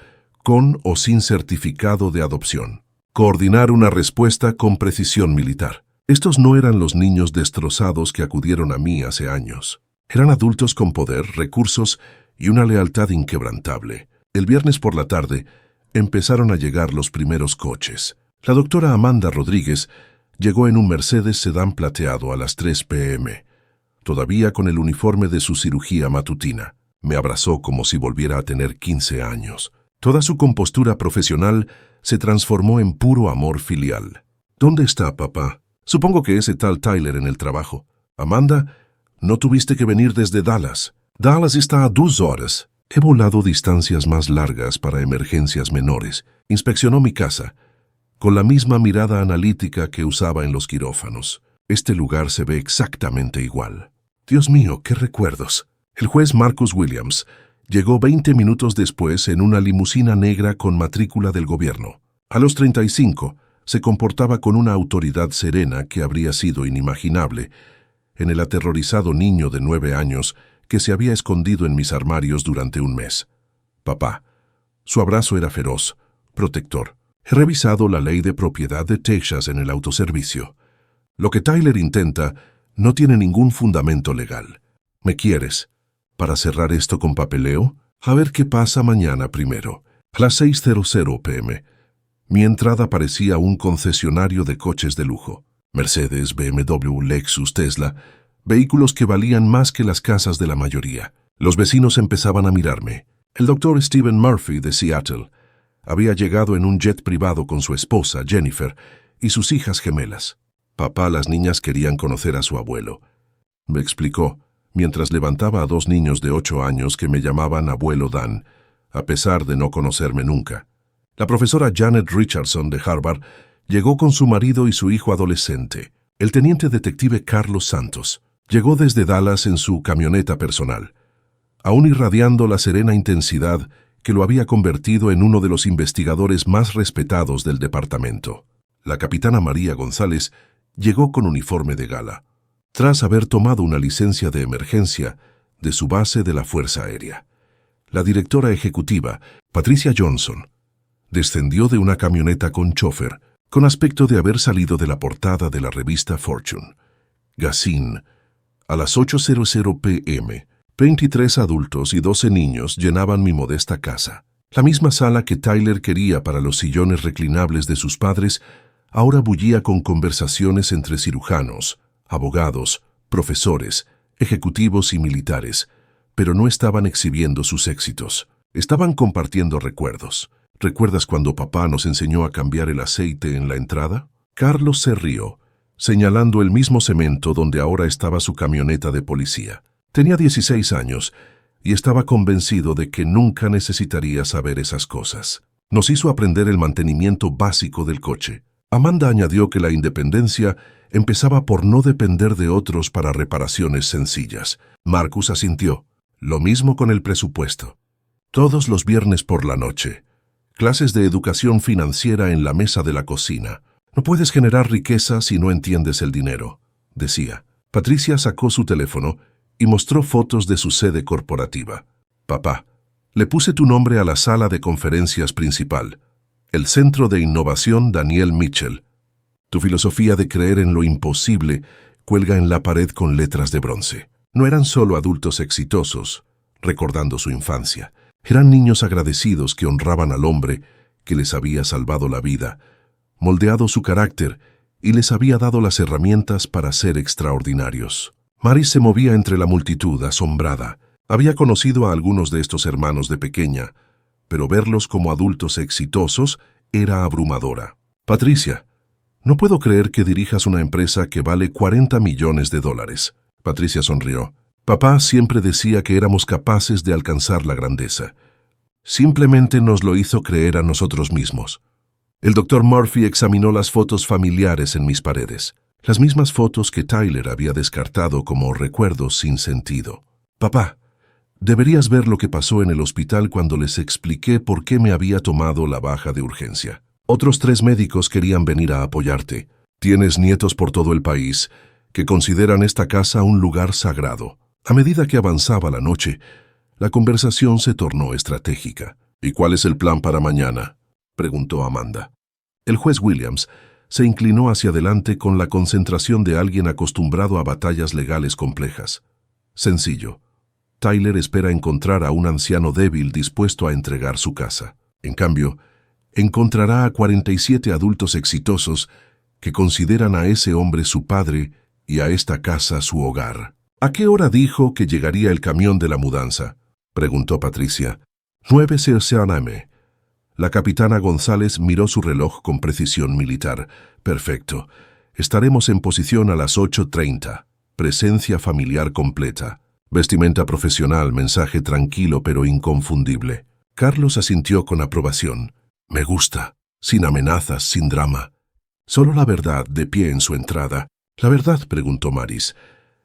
[SPEAKER 1] con o sin certificado de adopción. Coordinar una respuesta con precisión militar. Estos no eran los niños destrozados que acudieron a mí hace años. Eran adultos con poder, recursos y una lealtad inquebrantable. El viernes por la tarde empezaron a llegar los primeros coches. La doctora Amanda Rodríguez llegó en un Mercedes sedán plateado a las 3 p.m., todavía con el uniforme de su cirugía matutina. Me abrazó como si volviera a tener 15 años. Toda su compostura profesional se transformó en puro amor filial. ¿Dónde está, papá? Supongo que ese tal Tyler en el trabajo. Amanda, no tuviste que venir desde Dallas. Dallas está a 2 horas. He volado distancias más largas para emergencias menores. Inspeccionó mi casa, con la misma mirada analítica que usaba en los quirófanos. Este lugar se ve exactamente igual. Dios mío, qué recuerdos. El juez Marcus Williams llegó 20 minutos después en una limusina negra con matrícula del gobierno. A los 35, se comportaba con una autoridad serena que habría sido inimaginable en el aterrorizado niño de 9 años que se había escondido en mis armarios durante un mes. Papá, Su abrazo era feroz, protector. He revisado la ley de propiedad de Texas en el autoservicio. Lo que Tyler intenta no tiene ningún fundamento legal. ¿Me quieres? ¿Para cerrar esto con papeleo? A ver qué pasa mañana primero. A las 6:00 p.m. Mi entrada parecía un concesionario de coches de lujo. Mercedes, BMW, Lexus, Tesla, vehículos que valían más que las casas de la mayoría. Los vecinos empezaban a mirarme. El doctor Stephen Murphy de Seattle había llegado en un jet privado con su esposa, Jennifer, y sus hijas gemelas. Papá, las niñas querían conocer a su abuelo. Me explicó, mientras levantaba a 2 niños de 8 años que me llamaban abuelo Dan, a pesar de no conocerme nunca. La profesora Janet Richardson de Harvard llegó con su marido y su hijo adolescente. El teniente detective Carlos Santos llegó desde Dallas en su camioneta personal, aún irradiando la serena intensidad que lo había convertido en uno de los investigadores más respetados del departamento. La capitana María González llegó con uniforme de gala, tras haber tomado una licencia de emergencia de su base de la Fuerza Aérea. La directora ejecutiva, Patricia Johnson, descendió de una camioneta con chofer, con aspecto de haber salido de la portada de la revista Fortune. Gacín, a las 8:00 p.m., 23 adultos y 12 niños llenaban mi modesta casa. La misma sala que Tyler quería para los sillones reclinables de sus padres ahora bullía con conversaciones entre cirujanos, abogados, profesores, ejecutivos y militares, pero no estaban exhibiendo sus éxitos. Estaban compartiendo recuerdos. ¿Recuerdas cuando papá nos enseñó a cambiar el aceite en la entrada? Carlos se rió, señalando el mismo cemento donde ahora estaba su camioneta de policía. Tenía 16 años y estaba convencido de que nunca necesitaría saber esas cosas. Nos hizo aprender el mantenimiento básico del coche. Amanda añadió que la independencia empezaba por no depender de otros para reparaciones sencillas. Marcus asintió. Lo mismo con el presupuesto. Todos los viernes por la noche. Clases de educación financiera en la mesa de la cocina. No puedes generar riqueza si no entiendes el dinero, decía. Patricia sacó su teléfono y mostró fotos de su sede corporativa. Papá, le puse tu nombre a la sala de conferencias principal. El Centro de Innovación Daniel Mitchell. Tu filosofía de creer en lo imposible cuelga en la pared con letras de bronce. No eran solo adultos exitosos, recordando su infancia. Eran niños agradecidos que honraban al hombre que les había salvado la vida, moldeado su carácter y les había dado las herramientas para ser extraordinarios. Maris se movía entre la multitud, asombrada. Había conocido a algunos de estos hermanos de pequeña, pero verlos como adultos exitosos era abrumadora. Patricia, no puedo creer que dirijas una empresa que vale $40 millones. Patricia sonrió. Papá siempre decía que éramos capaces de alcanzar la grandeza. Simplemente nos lo hizo creer a nosotros mismos. El doctor Murphy examinó las fotos familiares en mis paredes, las mismas fotos que Tyler había descartado como recuerdos sin sentido. Papá, deberías ver lo que pasó en el hospital cuando les expliqué por qué me había tomado la baja de urgencia. Otros 3 médicos querían venir a apoyarte. Tienes nietos por todo el país que consideran esta casa un lugar sagrado. A medida que avanzaba la noche, la conversación se tornó estratégica. ¿Y cuál es el plan para mañana?, preguntó Amanda. El juez Williams se inclinó hacia adelante con la concentración de alguien acostumbrado a batallas legales complejas. Sencillo. Tyler espera encontrar a un anciano débil dispuesto a entregar su casa. En cambio, encontrará a 47 adultos exitosos que consideran a ese hombre su padre y a esta casa su hogar. ¿A qué hora dijo que llegaría el camión de la mudanza?, preguntó Patricia. 9:00 am. La capitana González miró su reloj con precisión militar. Perfecto. Estaremos en posición a las 8:30. Presencia familiar completa. Vestimenta profesional, mensaje tranquilo pero inconfundible. Carlos asintió con aprobación. Me gusta. Sin amenazas, sin drama. Solo la verdad de pie en su entrada. ¿La verdad?, preguntó Maris.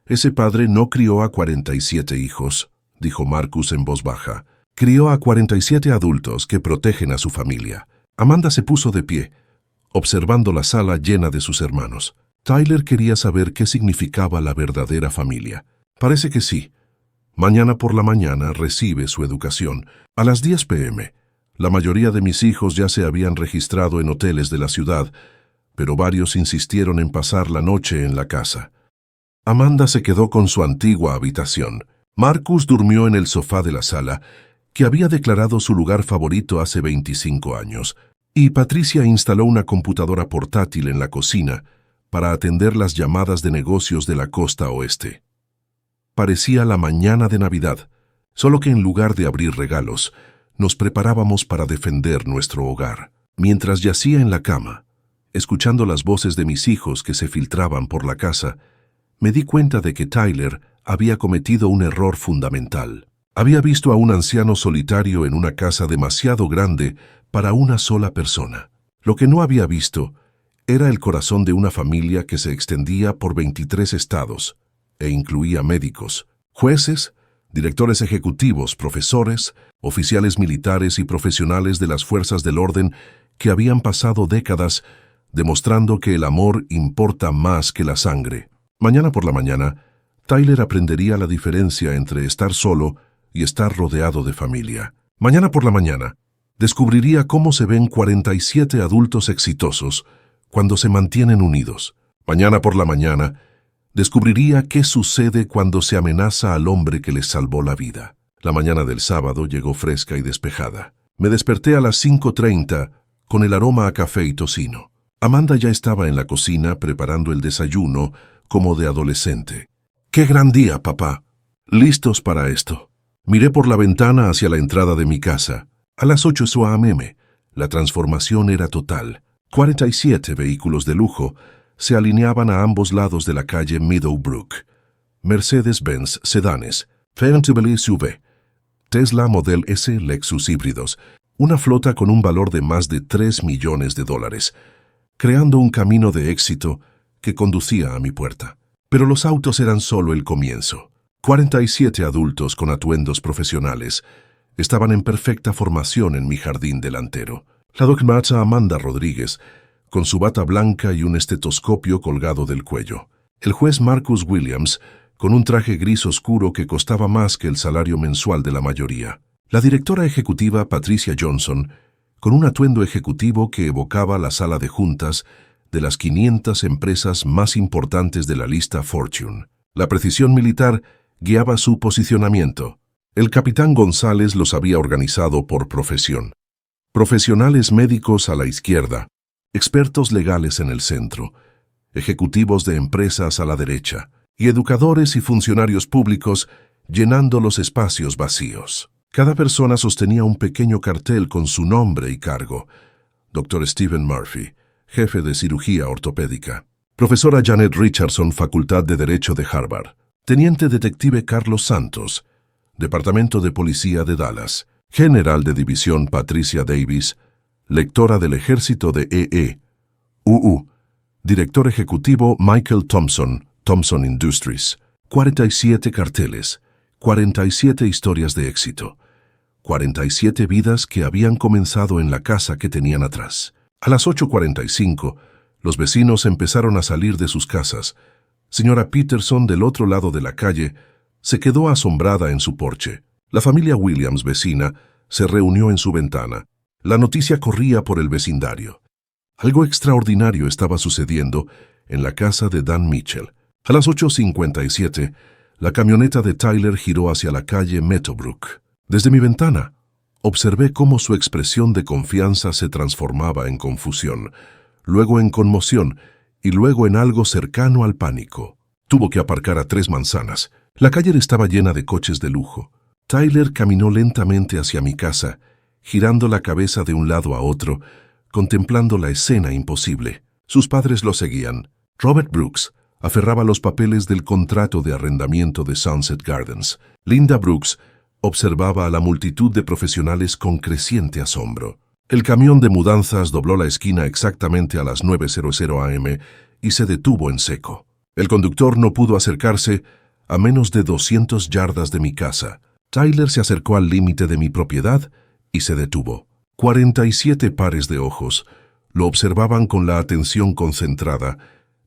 [SPEAKER 1] Ese padre no crió a 47 hijos, dijo Marcus en voz baja. Crió a 47 adultos que protegen a su familia. Amanda se puso de pie, observando la sala llena de sus hermanos. Tyler quería saber qué significaba la verdadera familia. Parece que sí. Mañana por la mañana recibe su educación. A las 10 p.m. La mayoría de mis hijos ya se habían registrado en hoteles de la ciudad, pero varios insistieron en pasar la noche en la casa. Amanda se quedó con su antigua habitación. Marcus durmió en el sofá de la sala, que había declarado su lugar favorito hace 25 años, y Patricia instaló una computadora portátil en la cocina para atender las llamadas de negocios de la costa oeste. Parecía la mañana de Navidad, solo que en lugar de abrir regalos, nos preparábamos para defender nuestro hogar. Mientras yacía en la cama, escuchando las voces de mis hijos que se filtraban por la casa, me di cuenta de que Tyler había cometido un error fundamental. Había visto a un anciano solitario en una casa demasiado grande para una sola persona. Lo que no había visto era el corazón de una familia que se extendía por 23 estados e incluía médicos, jueces, directores ejecutivos, profesores, oficiales militares y profesionales de las fuerzas del orden que habían pasado décadas demostrando que el amor importa más que la sangre. Mañana por la mañana, Tyler aprendería la diferencia entre estar solo y estar rodeado de familia. Mañana por la mañana, descubriría cómo se ven 47 adultos exitosos cuando se mantienen unidos. Mañana por la mañana, descubriría qué sucede cuando se amenaza al hombre que les salvó la vida. La mañana del sábado llegó fresca y despejada. Me desperté a las 5:30 con el aroma a café y tocino. Amanda ya estaba en la cocina preparando el desayuno como de adolescente. ¡Qué gran día, papá! Listos para esto. Miré por la ventana hacia la entrada de mi casa. A las 8 a.m. La transformación era total. 47 vehículos de lujo se alineaban a ambos lados de la calle Meadowbrook. Mercedes-Benz sedanes, BMW SUV, Tesla Model S Lexus híbridos, una flota con un valor de más de $3 millones, creando un camino de éxito que conducía a mi puerta. Pero los autos eran solo el comienzo. 47 adultos con atuendos profesionales estaban en perfecta formación en mi jardín delantero. La doctora Amanda Rodríguez, con su bata blanca y un estetoscopio colgado del cuello. El juez Marcus Williams, con un traje gris oscuro que costaba más que el salario mensual de la mayoría. La directora ejecutiva Patricia Johnson, con un atuendo ejecutivo que evocaba la sala de juntas de las 500 empresas más importantes de la lista Fortune. La precisión militar guiaba su posicionamiento. El capitán González los había organizado por profesión. Profesionales médicos a la izquierda, expertos legales en el centro, ejecutivos de empresas a la derecha, y educadores y funcionarios públicos llenando los espacios vacíos. Cada persona sostenía un pequeño cartel con su nombre y cargo. Dr. Stephen Murphy, jefe de cirugía ortopédica. Profesora Janet Richardson, Facultad de Derecho de Harvard. Teniente Detective Carlos Santos, Departamento de Policía de Dallas. General de División Patricia Davis, lectora del Ejército de UU. Director Ejecutivo Michael Thompson, Thompson Industries. 47 carteles, 47 historias de éxito, 47 vidas que habían comenzado en la casa que tenían atrás. A las 8:45, los vecinos empezaron a salir de sus casas. Señora Peterson, del otro lado de la calle, se quedó asombrada en su porche. La familia Williams, vecina, se reunió en su ventana. La noticia corría por el vecindario. Algo extraordinario estaba sucediendo en la casa de Dan Mitchell. A las 8:57, la camioneta de Tyler giró hacia la calle Meadowbrook. Desde mi ventana, observé cómo su expresión de confianza se transformaba en confusión, luego en conmoción y luego en algo cercano al pánico. Tuvo que aparcar a 3 manzanas. La calle estaba llena de coches de lujo. Tyler caminó lentamente hacia mi casa, girando la cabeza de un lado a otro, contemplando la escena imposible. Sus padres lo seguían. Robert Brooks aferraba los papeles del contrato de arrendamiento de Sunset Gardens. Linda Brooks observaba a la multitud de profesionales con creciente asombro. El camión de mudanzas dobló la esquina exactamente a las 9:00 a.m. y se detuvo en seco. El conductor no pudo acercarse a menos de 200 yardas de mi casa. Tyler se acercó al límite de mi propiedad y se detuvo. 47 pares de ojos lo observaban con la atención concentrada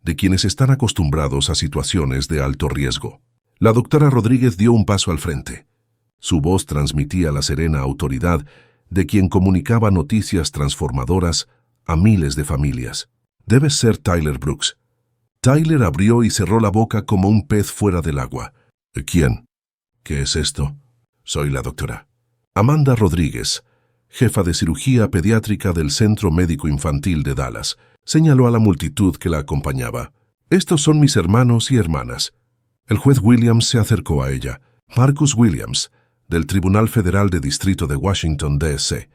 [SPEAKER 1] de quienes están acostumbrados a situaciones de alto riesgo. La doctora Rodríguez dio un paso al frente. Su voz transmitía la serena autoridad de quien comunicaba noticias transformadoras a miles de familias. Debes ser Tyler Brooks. Tyler abrió y cerró la boca como un pez fuera del agua. ¿Quién? ¿Qué es esto? Soy la doctora Amanda Rodríguez, jefa de cirugía pediátrica del Centro Médico Infantil de Dallas. Señaló a la multitud que la acompañaba. Estos son mis hermanos y hermanas. El juez Williams se acercó a ella. Marcus Williams, del Tribunal Federal de Distrito de Washington, D.C.,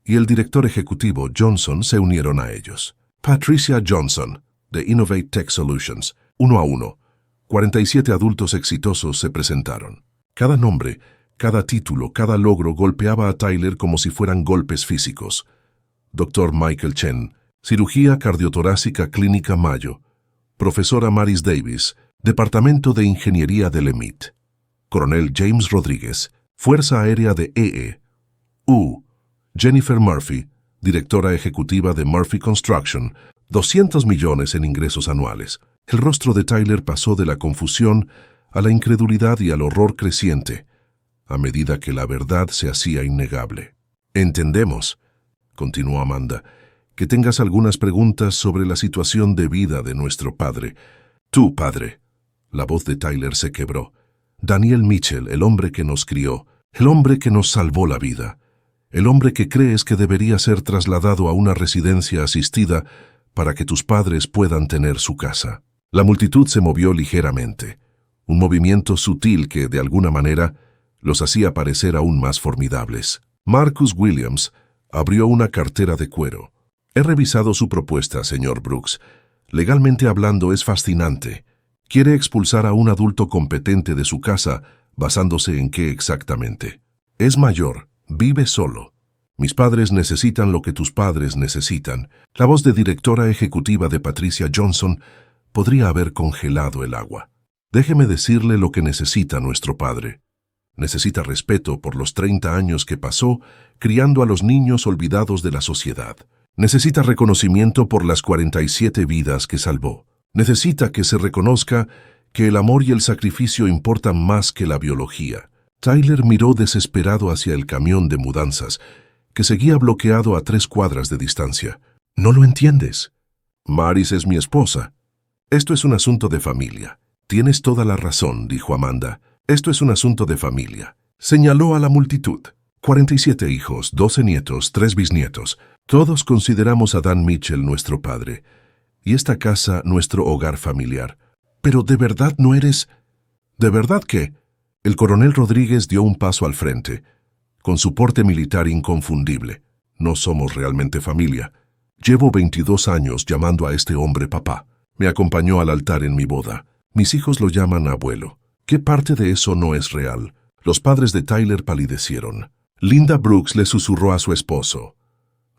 [SPEAKER 1] y el director ejecutivo Johnson se unieron a ellos. Patricia Johnson, de Innovate Tech Solutions. 1 a 1. 47 adultos exitosos se presentaron. Cada nombre, cada título, cada logro golpeaba a Tyler como si fueran golpes físicos. Dr. Michael Chen, cirugía cardiotorácica clínica Mayo. Profesora Maris Davis, Departamento de Ingeniería del EMIT. Coronel James Rodríguez, Fuerza Aérea de EE. Jennifer Murphy, directora ejecutiva de Murphy Construction, 200 millones en ingresos anuales. El rostro de Tyler pasó de la confusión a la incredulidad y al horror creciente, a medida que la verdad se hacía innegable. Entendemos, continuó Amanda, que tengas algunas preguntas sobre la situación de vida de nuestro padre. Tu padre. La voz de Tyler se quebró. Daniel Mitchell, el hombre que nos crió, el hombre que nos salvó la vida, el hombre que crees que debería ser trasladado a una residencia asistida para que tus padres puedan tener su casa. La multitud se movió ligeramente, un movimiento sutil que, de alguna manera, los hacía parecer aún más formidables. Marcus Williams abrió una cartera de cuero. He revisado su propuesta, señor Brooks. Legalmente hablando, es fascinante. Quiere expulsar a un adulto competente de su casa, basándose en qué exactamente. Es mayor, vive solo. Mis padres necesitan lo que tus padres necesitan. La voz de directora ejecutiva de Patricia Johnson podría haber congelado el agua. Déjeme decirle lo que necesita nuestro padre. Necesita respeto por los 30 años que pasó criando a los niños olvidados de la sociedad. Necesita reconocimiento por las 47 vidas que salvó. Necesita que se reconozca que el amor y el sacrificio importan más que la biología. Tyler miró desesperado hacia el camión de mudanzas, que seguía bloqueado a 3 cuadras de distancia. ¿No lo entiendes? Maris es mi esposa. Esto es un asunto de familia. Tienes toda la razón, dijo Amanda. Esto es un asunto de familia. Señaló a la multitud. 47 hijos, 12 nietos, 3 bisnietos. Todos consideramos a Dan Mitchell nuestro padre, y esta casa nuestro hogar familiar. Pero ¿de verdad no eres...? ¿De verdad qué? El coronel Rodríguez dio un paso al frente, con su porte militar inconfundible. No somos realmente familia. Llevo 22 años llamando a este hombre papá. Me acompañó al altar en mi boda. Mis hijos lo llaman abuelo. ¿Qué parte de eso no es real? Los padres de Tyler palidecieron. Linda Brooks le susurró a su esposo.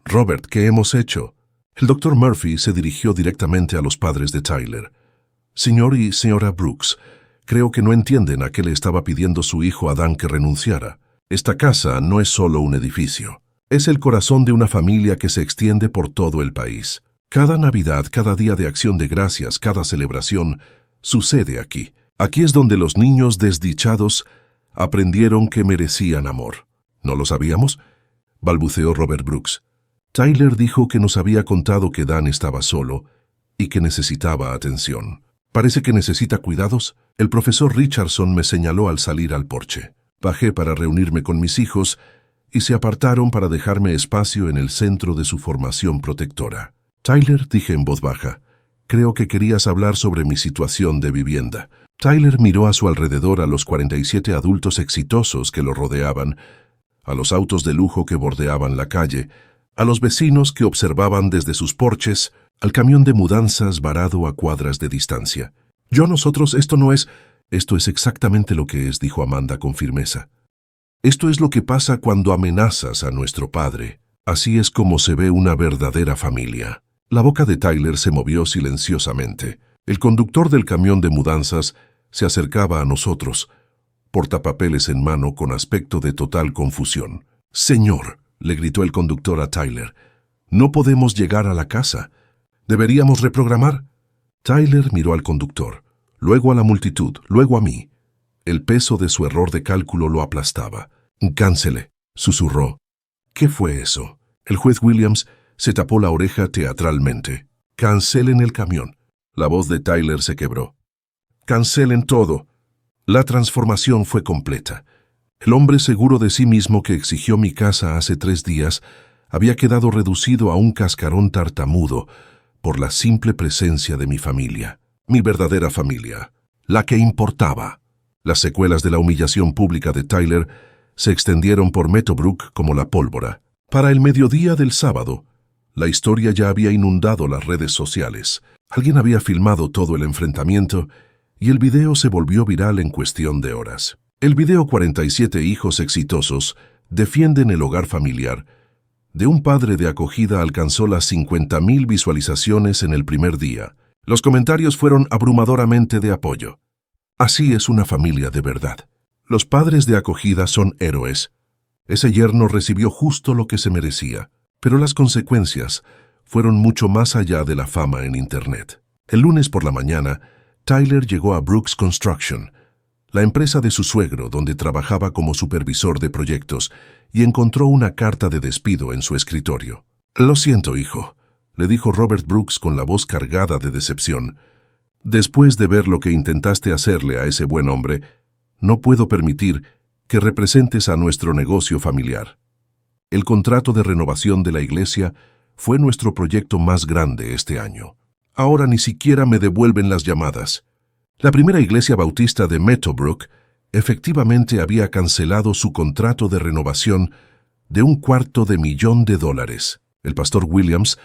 [SPEAKER 1] Robert, ¿qué hemos hecho? El doctor Murphy se dirigió directamente a los padres de Tyler. Señor y señora Brooks, creo que no entienden a qué le estaba pidiendo su hijo a Dan que renunciara. Esta casa no es solo un edificio. Es el corazón de una familia que se extiende por todo el país. Cada Navidad, cada día de acción de gracias, cada celebración, sucede aquí. Aquí es donde los niños desdichados aprendieron que merecían amor. ¿No lo sabíamos?, balbuceó Robert Brooks. Tyler dijo que nos había contado que Dan estaba solo y que necesitaba atención. Parece que necesita cuidados. El profesor Richardson me señaló al salir al porche. Bajé para reunirme con mis hijos y se apartaron para dejarme espacio en el centro de su formación protectora. Tyler, dije en voz baja, creo que querías hablar sobre mi situación de vivienda. Tyler miró a su alrededor a los 47 adultos exitosos que lo rodeaban, a los autos de lujo que bordeaban la calle, a los vecinos que observaban desde sus porches, al camión de mudanzas varado a cuadras de distancia. Esto es exactamente lo que es, dijo Amanda con firmeza. Esto es lo que pasa cuando amenazas a nuestro padre. Así es como se ve una verdadera familia. La boca de Tyler se movió silenciosamente. El conductor del camión de mudanzas se acercaba a nosotros, portapapeles en mano con aspecto de total confusión. «Señor», le gritó el conductor a Tyler, «no podemos llegar a la casa. ¿Deberíamos reprogramar?» Tyler miró al conductor, luego a la multitud, luego a mí. El peso de su error de cálculo lo aplastaba. «Cáncele», susurró. ¿Qué fue eso? El juez Williams se tapó la oreja teatralmente. Cancelen el camión. La voz de Tyler se quebró. Cancelen todo. La transformación fue completa. El hombre seguro de sí mismo que exigió mi casa hace 3 días había quedado reducido a un cascarón tartamudo por la simple presencia de mi familia. Mi verdadera familia. La que importaba. Las secuelas de la humillación pública de Tyler se extendieron por Meadowbrook como la pólvora. Para el mediodía del sábado, la historia ya había inundado las redes sociales. Alguien había filmado todo el enfrentamiento y el video se volvió viral en cuestión de horas. El video 47 hijos exitosos defienden el hogar familiar de un padre de acogida alcanzó las 50,000 visualizaciones en el primer día. Los comentarios fueron abrumadoramente de apoyo. Así es una familia de verdad. Los padres de acogida son héroes. Ese yerno recibió justo lo que se merecía, pero las consecuencias fueron mucho más allá de la fama en Internet. El lunes por la mañana, Tyler llegó a Brooks Construction, la empresa de su suegro donde trabajaba como supervisor de proyectos, y encontró una carta de despido en su escritorio. «Lo siento, hijo», le dijo Robert Brooks con la voz cargada de decepción. «Después de ver lo que intentaste hacerle a ese buen hombre, no puedo permitir que representes a nuestro negocio familiar. El contrato de renovación de la iglesia fue nuestro proyecto más grande este año. Ahora ni siquiera me devuelven las llamadas». La primera iglesia bautista de Meadowbrook efectivamente había cancelado su contrato de renovación de $250,000. El pastor Williams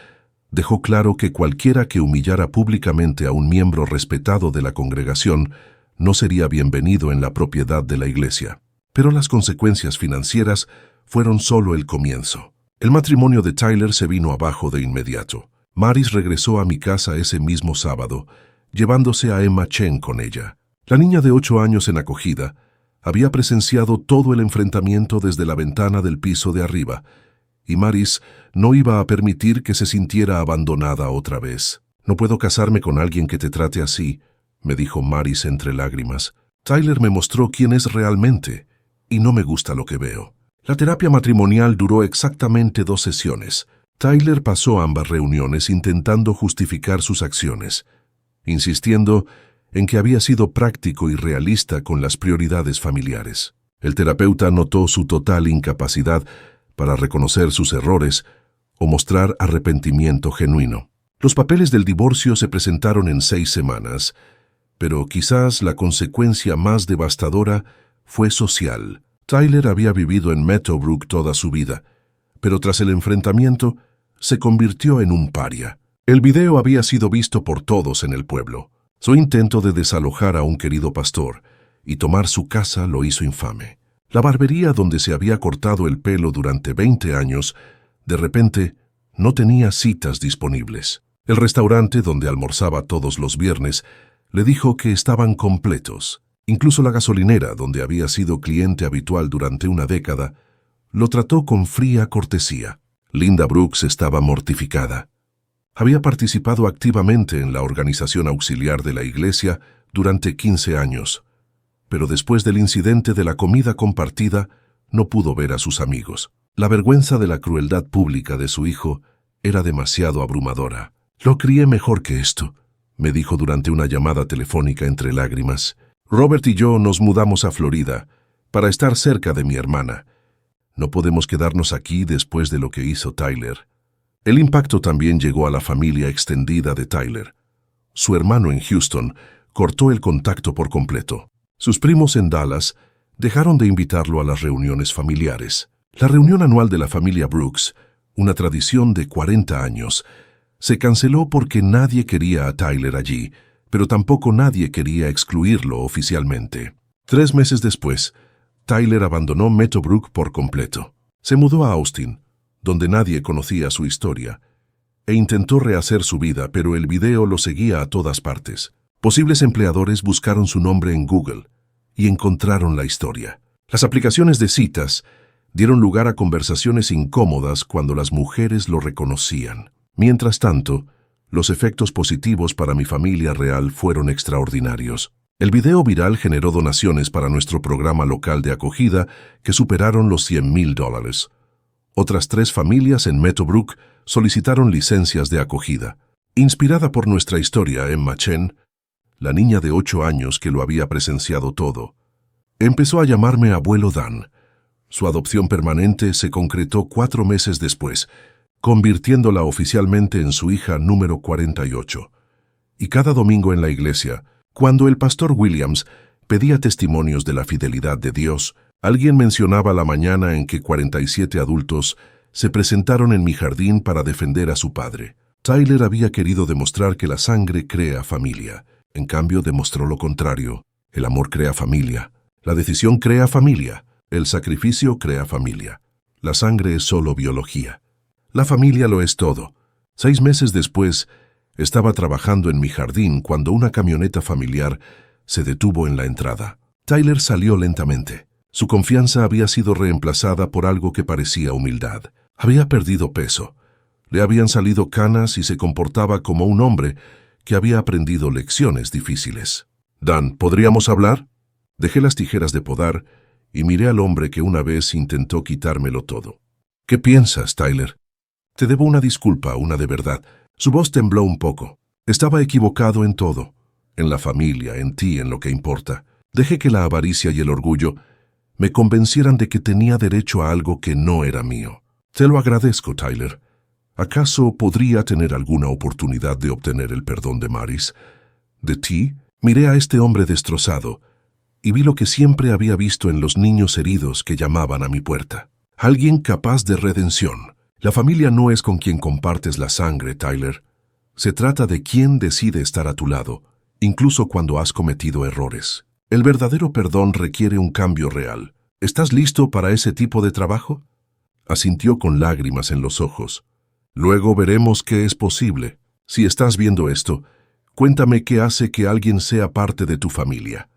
[SPEAKER 1] dejó claro que cualquiera que humillara públicamente a un miembro respetado de la congregación no sería bienvenido en la propiedad de la iglesia. Pero las consecuencias financieras fueron solo el comienzo. El matrimonio de Tyler se vino abajo de inmediato. Maris regresó a mi casa ese mismo sábado, llevándose a Emma Chen con ella. La niña de 8 años en acogida había presenciado todo el enfrentamiento desde la ventana del piso de arriba, y Maris no iba a permitir que se sintiera abandonada otra vez. «No puedo casarme con alguien que te trate así», me dijo Maris entre lágrimas. «Tyler me mostró quién es realmente, y no me gusta lo que veo». La terapia matrimonial duró exactamente 2 sesiones. Tyler pasó ambas reuniones intentando justificar sus acciones, insistiendo en que había sido práctico y realista con las prioridades familiares. El terapeuta notó su total incapacidad para reconocer sus errores o mostrar arrepentimiento genuino. Los papeles del divorcio se presentaron en 6 semanas, pero quizás la consecuencia más devastadora fue social. Tyler había vivido en Meadowbrook toda su vida, pero tras el enfrentamiento se convirtió en un paria. El video había sido visto por todos en el pueblo. Su intento de desalojar a un querido pastor y tomar su casa lo hizo infame. La barbería donde se había cortado el pelo durante 20 años, de repente, no tenía citas disponibles. El restaurante donde almorzaba todos los viernes le dijo que estaban completos. Incluso la gasolinera, donde había sido cliente habitual durante una década, lo trató con fría cortesía. Linda Brooks estaba mortificada. Había participado activamente en la organización auxiliar de la iglesia durante 15 años, pero después del incidente de la comida compartida, no pudo ver a sus amigos. La vergüenza de la crueldad pública de su hijo era demasiado abrumadora. «Lo crié mejor que esto», me dijo durante una llamada telefónica entre lágrimas. «Robert y yo nos mudamos a Florida para estar cerca de mi hermana. No podemos quedarnos aquí después de lo que hizo Tyler». El impacto también llegó a la familia extendida de Tyler. Su hermano en Houston cortó el contacto por completo. Sus primos en Dallas dejaron de invitarlo a las reuniones familiares. La reunión anual de la familia Brooks, una tradición de 40 años, se canceló porque nadie quería a Tyler allí, pero tampoco nadie quería excluirlo oficialmente. 3 meses después, Tyler abandonó Meadowbrook por completo. Se mudó a Austin, donde nadie conocía su historia, e intentó rehacer su vida, pero el video lo seguía a todas partes. Posibles empleadores buscaron su nombre en Google y encontraron la historia. Las aplicaciones de citas dieron lugar a conversaciones incómodas cuando las mujeres lo reconocían. Mientras tanto, los efectos positivos para mi familia real fueron extraordinarios. El video viral generó donaciones para nuestro programa local de acogida que superaron los $100,000. Otras 3 familias en Meadowbrook solicitaron licencias de acogida. Inspirada por nuestra historia, Emma Chen, la niña de 8 años que lo había presenciado todo, empezó a llamarme abuelo Dan. Su adopción permanente se concretó 4 meses después, convirtiéndola oficialmente en su hija número 48. Y cada domingo en la iglesia, cuando el pastor Williams pedía testimonios de la fidelidad de Dios, alguien mencionaba la mañana en que 47 adultos se presentaron en mi jardín para defender a su padre. Tyler había querido demostrar que la sangre crea familia. En cambio, demostró lo contrario. El amor crea familia. La decisión crea familia. El sacrificio crea familia. La sangre es solo biología. La familia lo es todo. 6 meses después, estaba trabajando en mi jardín cuando una camioneta familiar se detuvo en la entrada. Tyler salió lentamente. Su confianza había sido reemplazada por algo que parecía humildad. Había perdido peso. Le habían salido canas y se comportaba como un hombre que había aprendido lecciones difíciles. «Dan, ¿podríamos hablar?» Dejé las tijeras de podar y miré al hombre que una vez intentó quitármelo todo. «¿Qué piensas, Tyler?» «Te debo una disculpa, una de verdad». Su voz tembló un poco. «Estaba equivocado en todo. En la familia, en ti, en lo que importa. Dejé que la avaricia y el orgullo me convencieran de que tenía derecho a algo que no era mío. Te lo agradezco, Tyler. ¿Acaso podría tener alguna oportunidad de obtener el perdón de Maris? ¿De ti?» Miré a este hombre destrozado y vi lo que siempre había visto en los niños heridos que llamaban a mi puerta. Alguien capaz de redención. La familia no es con quien compartes la sangre, Tyler. Se trata de quién decide estar a tu lado, incluso cuando has cometido errores. El verdadero perdón requiere un cambio real. ¿Estás listo para ese tipo de trabajo? Asintió con lágrimas en los ojos. Luego veremos qué es posible. Si estás viendo esto, cuéntame qué hace que alguien sea parte de tu familia.